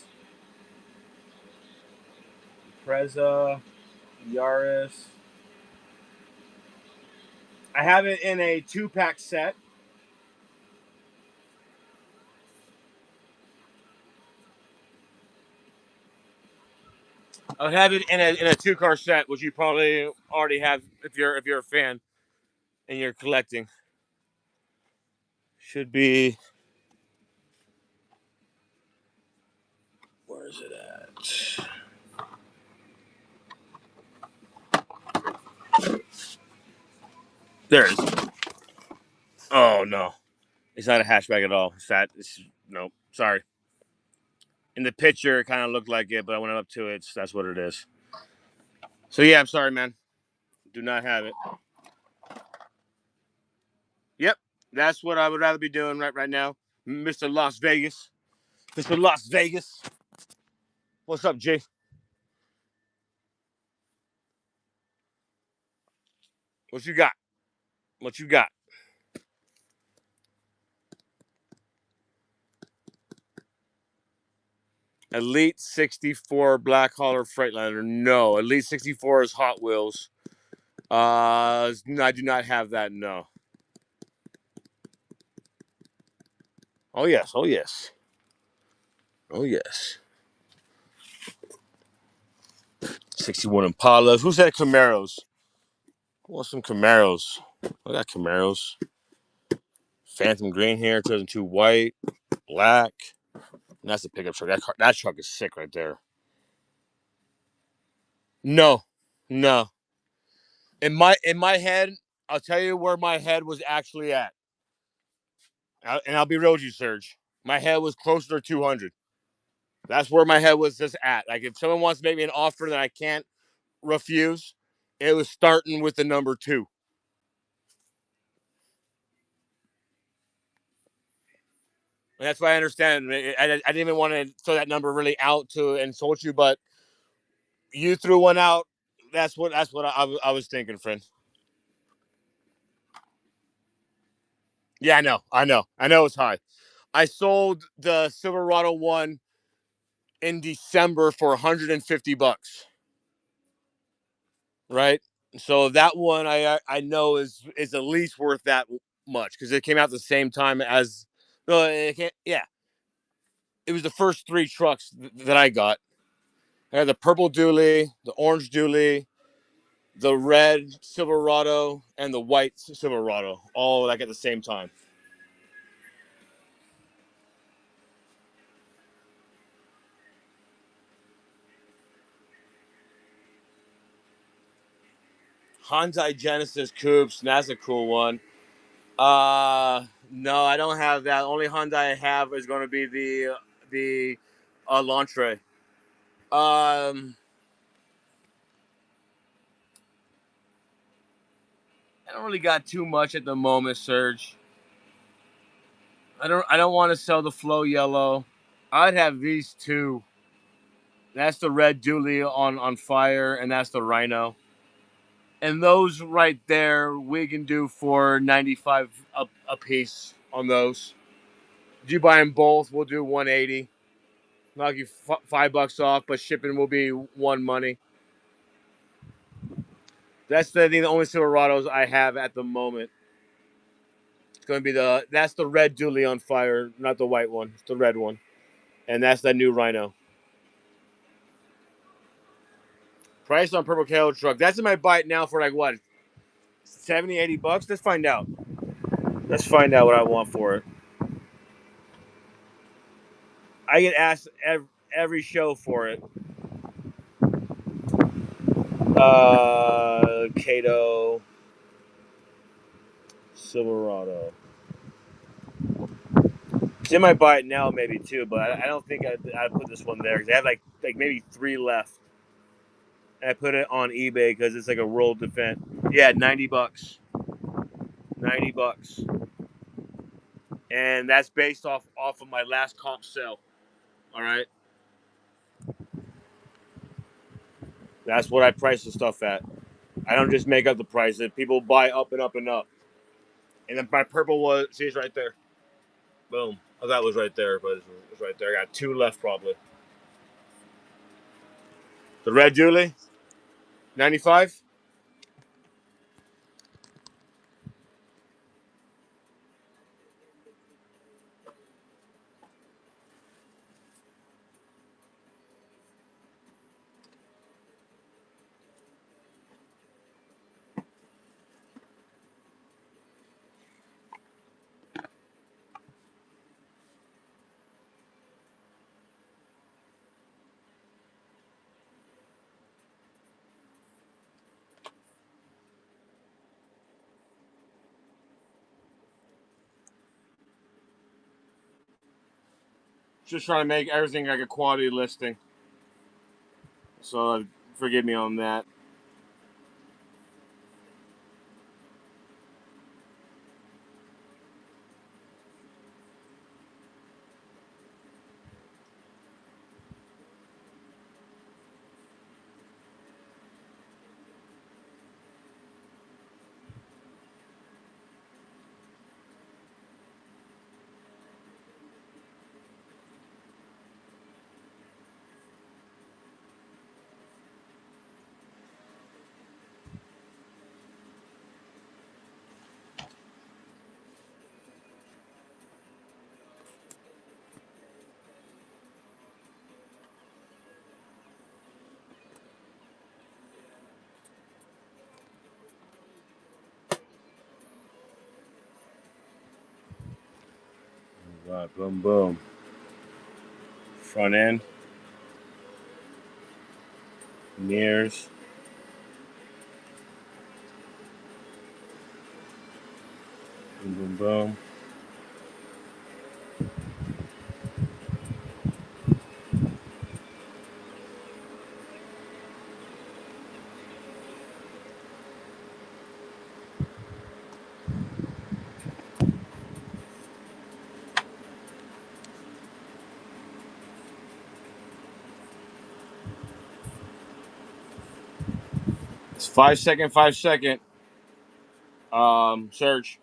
S1: Impreza. Yaris. I have it in a 2-pack set. I would have it in a 2-car set, which you probably already have if you're a fan and you're collecting. Should be. Where is it at? There it is. Oh no, it's not a hatchback at all. It's that. No, sorry. In the picture, it kind of looked like it, but I went up to it. That's what it is. So yeah, I'm sorry, man. Do not have it. Yep, that's what I would rather be doing right now, Mr. Las Vegas. Mr. Las Vegas. What's up, Jay? What you got? What you got? Elite 64 Black Hauler Freightliner. No, Elite 64 is Hot Wheels. No, I do not have that. No. Oh yes. Oh yes. Oh yes. 61 Impalas. Who's had Camaros? Who wants some Camaros? I got Camaros. Phantom green here, 2002 white, black. And that's a pickup truck. That truck is sick right there. No, no. In my head, I'll tell you where my head was actually at. And I'll be real with you, Serge. My head was closer to 200. That's where my head was just at. Like if someone wants to make me an offer that I can't refuse, it was starting with the number 2. And that's why I understand. I didn't even want to throw that number really out to insult you, but you threw one out. That's what I was thinking, friend. Yeah, I know it's high. I sold the Silverado one in December for $150, right? So that one I know is at least worth that much because it came out the same time as. No, it can't. Yeah, it was the first 3 trucks that I got. I had the purple dually, the orange dually, the red Silverado, and the white Silverado, all like at the same time. Hyundai Genesis Coupes, and that's a cool one. No, I don't have that. Only Honda I have is going to be the Elantra. Um, I don't really got too much at the moment, Serge. I don't want to sell the Flow Yellow. I'd have these two. That's the red dually on fire, and that's the Rhino. And those right there, we can do for 95 a piece on those. If you buy them both, we'll do 180. Knock you $5 off, but shipping will be one money. That's the only Silverados I have at the moment. It's going to be that's the red dually on fire, not the white one. It's the red one, and that's that new Rhino. Price on purple Calo truck. That's in my bite now for like what, 70, $80? Let's find out. Let's find out what I want for it. I get asked every show for it. Cato Silverado. It's in my bite now, maybe too, but I don't think I put this one there because I have like maybe three left. And I put it on eBay because it's like a World Defense. Yeah, $90. $90, and that's based off of my last comp sale. All right, that's what I price the stuff at. I don't just make up the price. If people buy up and up and up, and then my purple was see it's right there. Boom. Oh, that was right there, but it's right there. I got two left probably. The red Julie, 95. Just trying to make everything like a quality listing. So forgive me on that. All right, boom, boom. Front end, mirrors, boom, boom, boom. It's 5 second, 5 second. Search.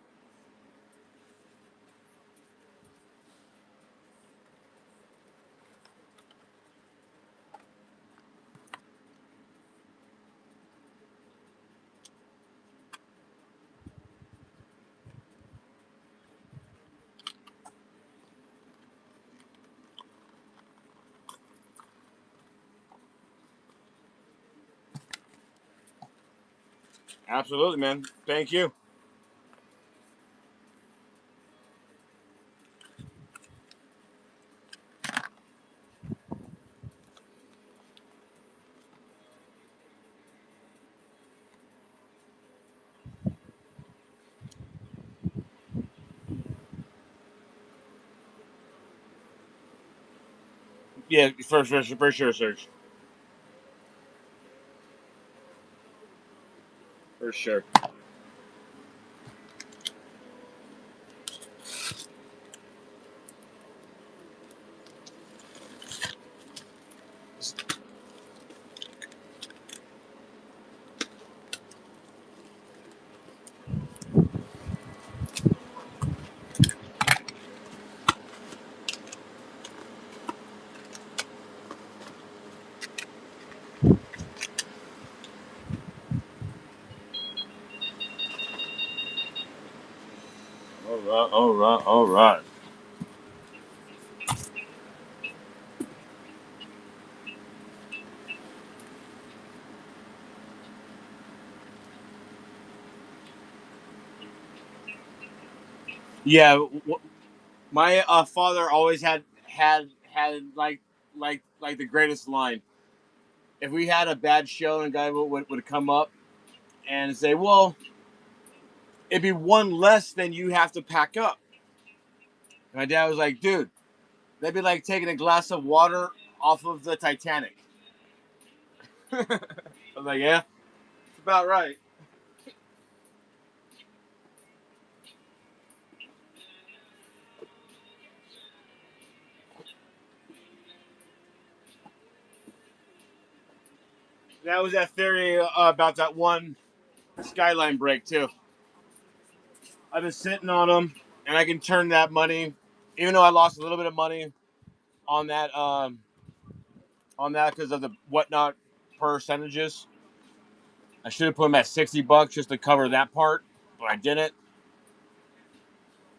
S1: Absolutely, man. Thank you. Yeah, for sure, Serge. For sure. All right, all right, all right. Yeah, my father always had like the greatest line. If we had a bad show and a guy would come up and say, "Well, it'd be one less than you have to pack up." And my dad was like, "Dude, that'd be like taking a glass of water off of the Titanic." I was like, "Yeah, it's about right." That was that theory about that one skyline break too. I've been sitting on them, and I can turn that money, even though I lost a little bit of money on that because of the whatnot percentages. I should have put them at $60 just to cover that part, but I didn't.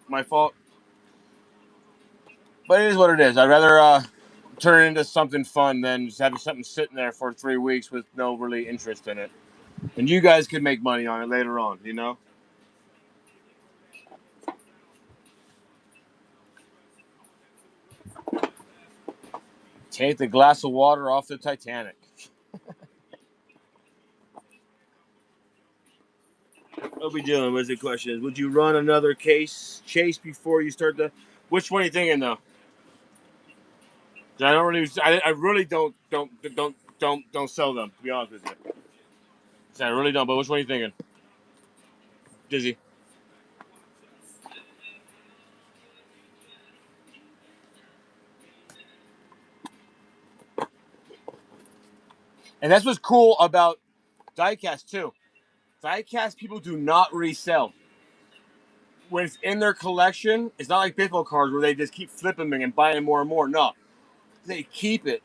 S1: My fault. But it is what it is. I'd rather turn it into something fun than just having something sitting there for 3 weeks with no really interest in it. And you guys could make money on it later on, you know? Take the glass of water off the Titanic. What we doing? What's the question? Would you run another chase before you start the? Which one are you thinking though? I don't really. I really don't sell them. To be honest with you, I really don't. But which one are you thinking? Dizzy. And that's what's cool about diecast too. Diecast people do not resell. When it's in their collection, it's not like baseball cards where they just keep flipping them and buying more and more. No, they keep it.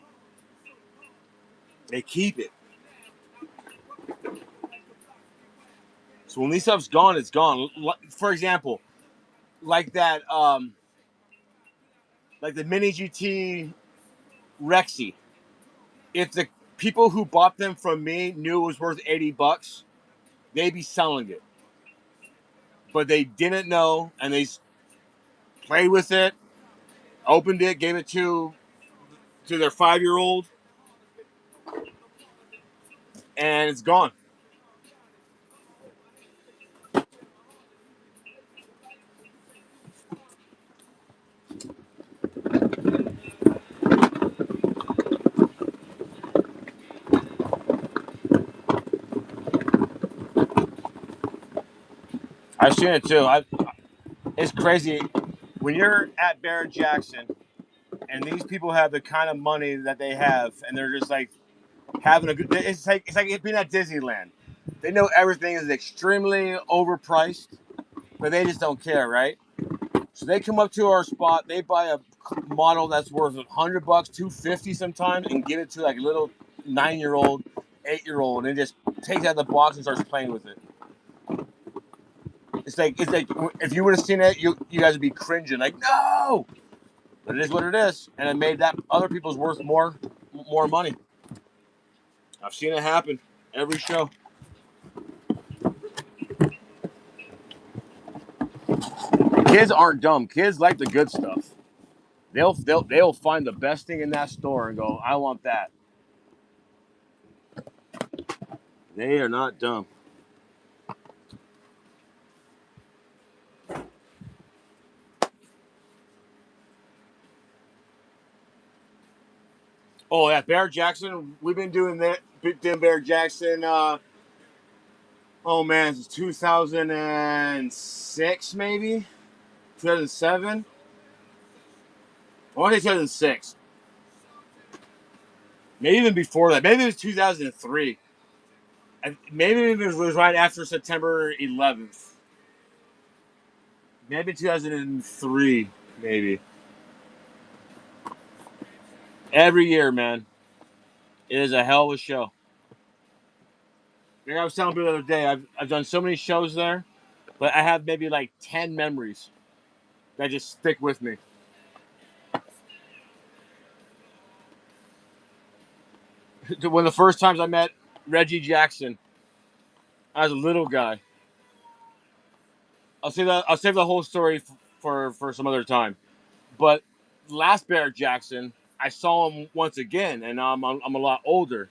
S1: They keep it. So when this stuff's gone, it's gone. For example, like that, like the Mini GT Rexy. If the people who bought them from me knew it was worth $80, they'd be selling it. But they didn't know, and they played with it, opened it, gave it to their 5-year-old, and it's gone. I've seen it too. It's crazy when you're at Barrett Jackson and these people have the kind of money that they have, and they're just like having a good. It's like being at Disneyland. They know everything is extremely overpriced, but they just don't care, right? So they come up to our spot, they buy a model that's worth $100, 250 sometimes, and give it to like a little 9-year-old, 8-year-old, and just takes out the box and starts playing with it. It's like if you would have seen it, you guys would be cringing, like no. But it is what it is, and it made that other people's worth more money. I've seen it happen every show. Kids aren't dumb. Kids like the good stuff. They'll find the best thing in that store and go, I want that. They are not dumb. Oh yeah, Barrett Jackson. We've been doing that. Doing Barrett Jackson. Oh man, it's 2006 maybe, 2007. I want to say 2006. Maybe even before that. Maybe it was 2003. Maybe it was right after September 11th. Maybe 2003. Maybe. Every year, man. It is a hell of a show. Like I was telling people the other day, I've done so many shows there, but I have maybe like 10 memories that just stick with me. One of the first times I met Reggie Jackson, I was a little guy. I'll save the whole story for some other time. But last Barrett Jackson, I saw him once again, and I'm a lot older,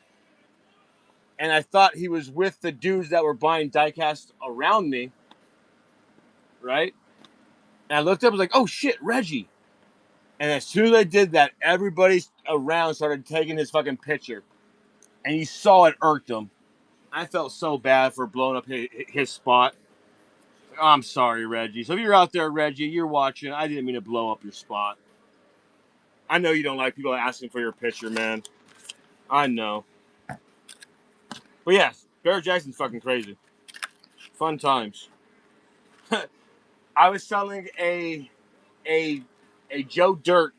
S1: and I thought he was with the dudes that were buying diecast around me, right? And I looked up, I was like, oh shit, Reggie. And as soon as I did that, everybody around started taking his fucking picture, and you saw it irked him. I felt so bad for blowing up his spot. Oh, I'm sorry, Reggie. So if you're out there, Reggie, you're watching. I didn't mean to blow up your spot. I know you don't like people asking for your picture, man. I know. But yes, Barrett Jackson's fucking crazy. Fun times. I was selling a a Joe Dirt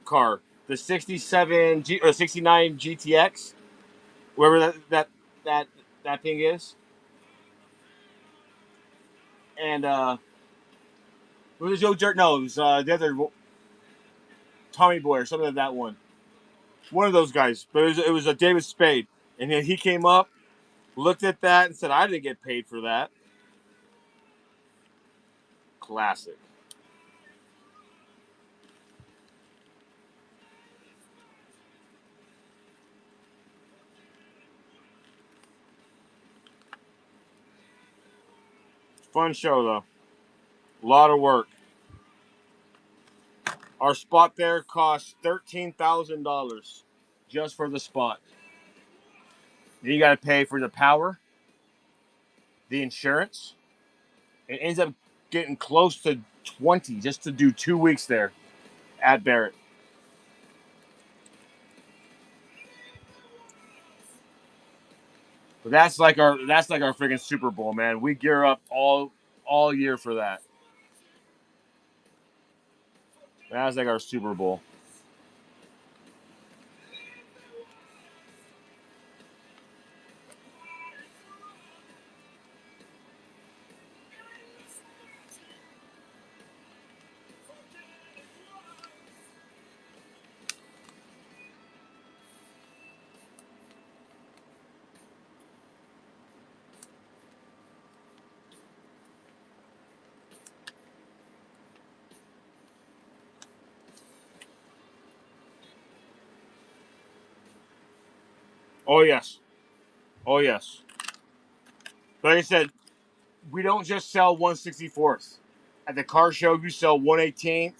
S1: car, the 67 or 69 GTX, wherever that that thing is, and it was a Joe Dirt. No, it was the other Tommy Boy or something like that one. One of those guys, but it was a David Spade, and then he came up, looked at that, and said, "I didn't get paid for that." Classic. Fun show though. A lot of work. Our spot there cost $13,000 just for the spot. Then you got to pay for the power, the insurance. It ends up getting close to 20 just to do 2 weeks there at Barrett. But that's like our freaking Super Bowl, man. We gear up all year for that. That's like our Super Bowl. Oh yes. Oh yes. Like I said, we don't just sell 164th. At the car show, you sell 118th,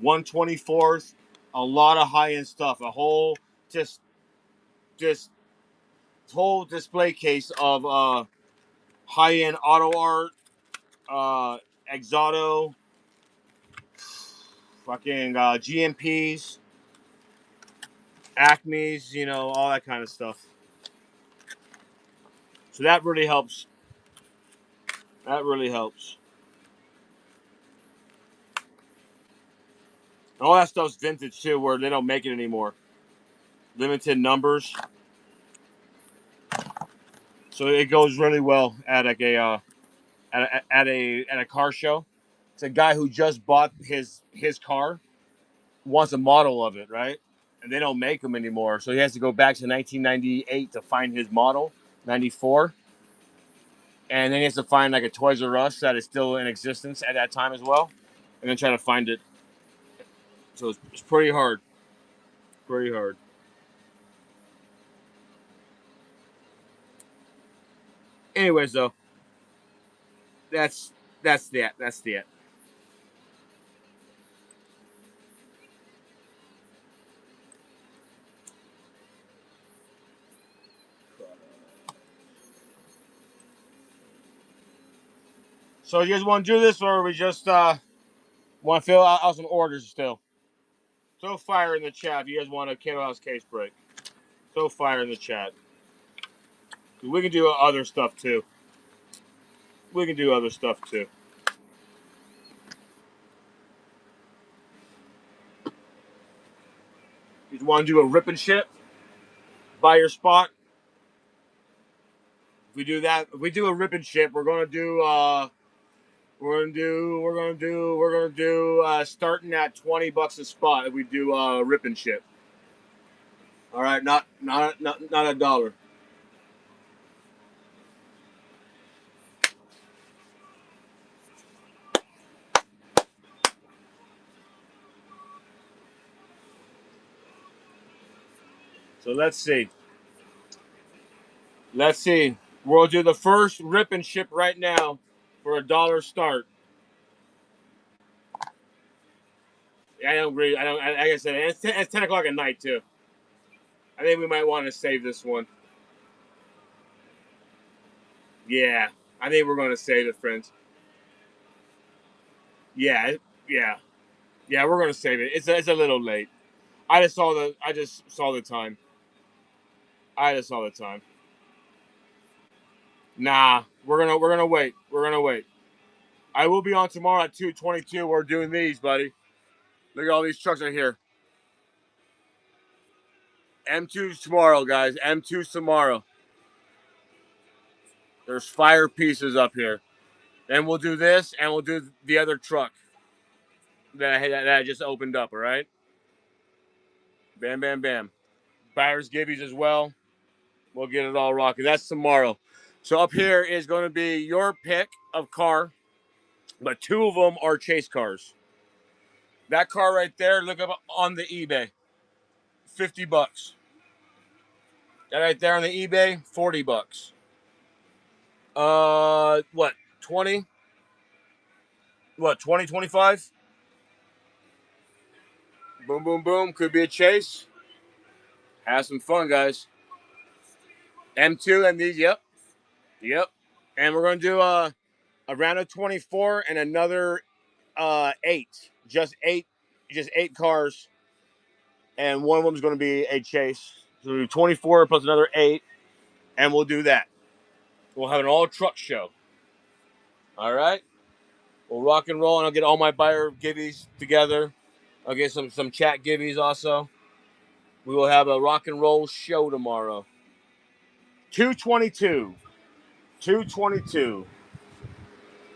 S1: 124th, a lot of high end stuff. A whole just just whole display case of high end auto art, Exoto, fucking GMPs, Acme's, all that kind of stuff. So that really helps. That really helps. And all that stuff's vintage too, where they don't make it anymore. Limited numbers, so it goes really well at like a car show. It's a guy who just bought his car, wants a model of it, right? And they don't make them anymore, so he has to go back to 1998 to find his model, 94, and then he has to find like a Toys R Us that is still in existence at that time as well, and then try to find it. So it's pretty hard, pretty hard. Anyways, though, that's that's the it. So you guys want to do this, or we just want to fill out some orders still? Throw fire in the chat if you guys want a Candle House case break. Throw fire in the chat. We can do other stuff too. We can do other stuff too. You want to do a rip and ship? Buy your spot. If we do that, if we do a rip and ship, we're gonna do starting at $20 a spot if we do rip and ship. All right, not a dollar. So let's see. Let's see. We'll do the first rip and ship right now for $1 start. I don't agree. I don't. Like I said, it's 10 o'clock at night too. I think we might want to save this one. Yeah, I think we're going to save it, friends. Yeah, yeah, yeah. We're going to save it. It's a little late. I just saw the time. I just saw the time. Nah, we're gonna wait. We're gonna wait. I will be on tomorrow at 2:22. We're doing these, buddy. Look at all these trucks right here. M2's tomorrow, guys. M2's tomorrow. There's fire pieces up here. And we'll do this, and we'll do the other truck that I just opened up, all right? Bam, bam, bam. Buyer's gibbies as well. We'll get it all rocking. That's tomorrow. So up here is going to be your pick of car, but two of them are chase cars. That car right there, look up on the eBay. $50. That right there on the eBay, $40. What? 20? What, 20, 25? Boom, boom, boom. Could be a chase. Have some fun, guys. M2 and these, yep. Yep. And we're going to do a round of 24 and another 8. Just eight cars. And one of them is going to be a chase. So we'll do 24 plus another 8. And we'll do that. We'll have an all truck show. All right. We'll rock and roll, and I'll get all my buyer gibbies together. I'll get some chat gibbies also. We will have a rock and roll show tomorrow. 222. 222.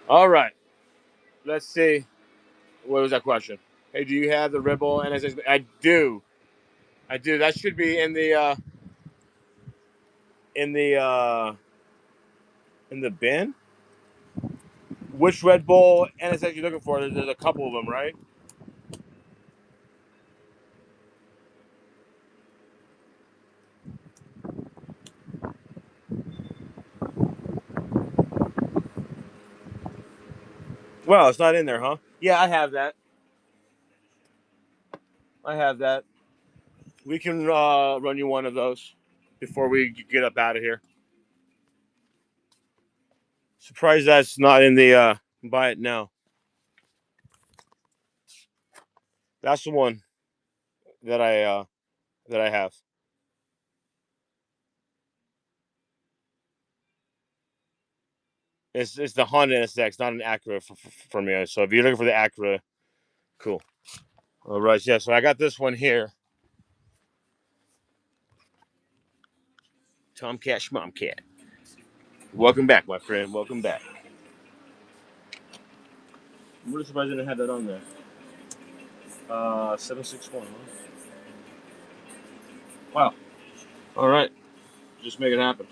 S1: All right. Let's see. What was that question? Hey, do you have the Rebel NSX? I do. I do. That should be in the in the in the bin. Which Red Bull NSX you looking for? There's a couple of them, right? Well, it's not in there, huh? Yeah, I have that. I have that. We can run you one of those before we get up out of here. Surprised that's not in the buy it now. That's the one that I have. It's the Honda NSX, not an Acura for me. So if you're looking for the Acura, cool. All right, yeah. So I got this one here. Tomcat Schmomcat. Welcome back, my friend. Welcome back. I'm really surprised I didn't have that on there. 761. Huh? Wow. All right. Just make it happen.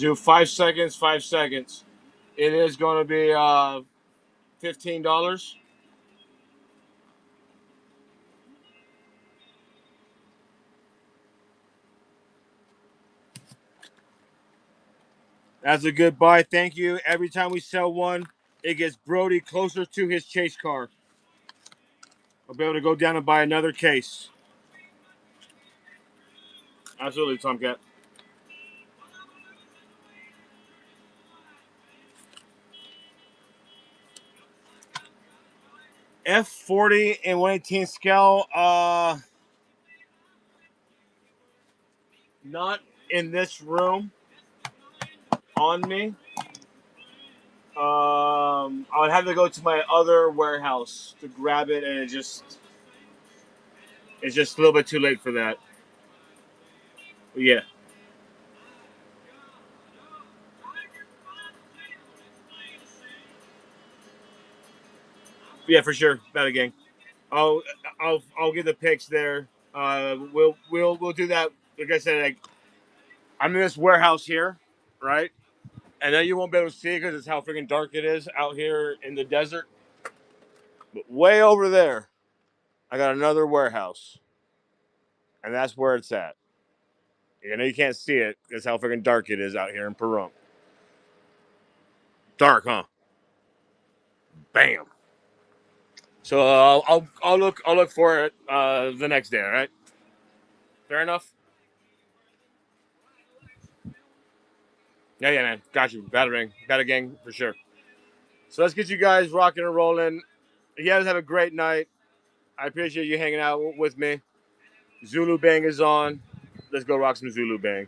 S1: Do 5 seconds, 5 seconds. It is going to be $15. That's a good buy. Thank you. Every time we sell one, it gets Brody closer to his chase car. I'll be able to go down and buy another case. Absolutely, Tomcat. F40 and 118 scale. Not in this room on me. I would have to go to my other warehouse to grab it, and it's just a little bit too late for that. But yeah, yeah, for sure. Better gang. I'll I'll get the pics there. We'll do that. Like I said, I'm in this warehouse here, right? And then you won't be able to see it because it's how freaking dark it is out here in the desert. But way over there, I got another warehouse, and that's where it's at. You know you can't see it because how freaking dark it is out here in Pahrump. Dark, huh? Bam. So I'll look for it the next day. All right. Fair enough. Yeah, man. Got you. Got a ring. Got a gang for sure. So let's get you guys rocking and rolling. You guys have a great night. I appreciate you hanging out with me. Zulu Bang is on. Let's go rock some Zulu Bang.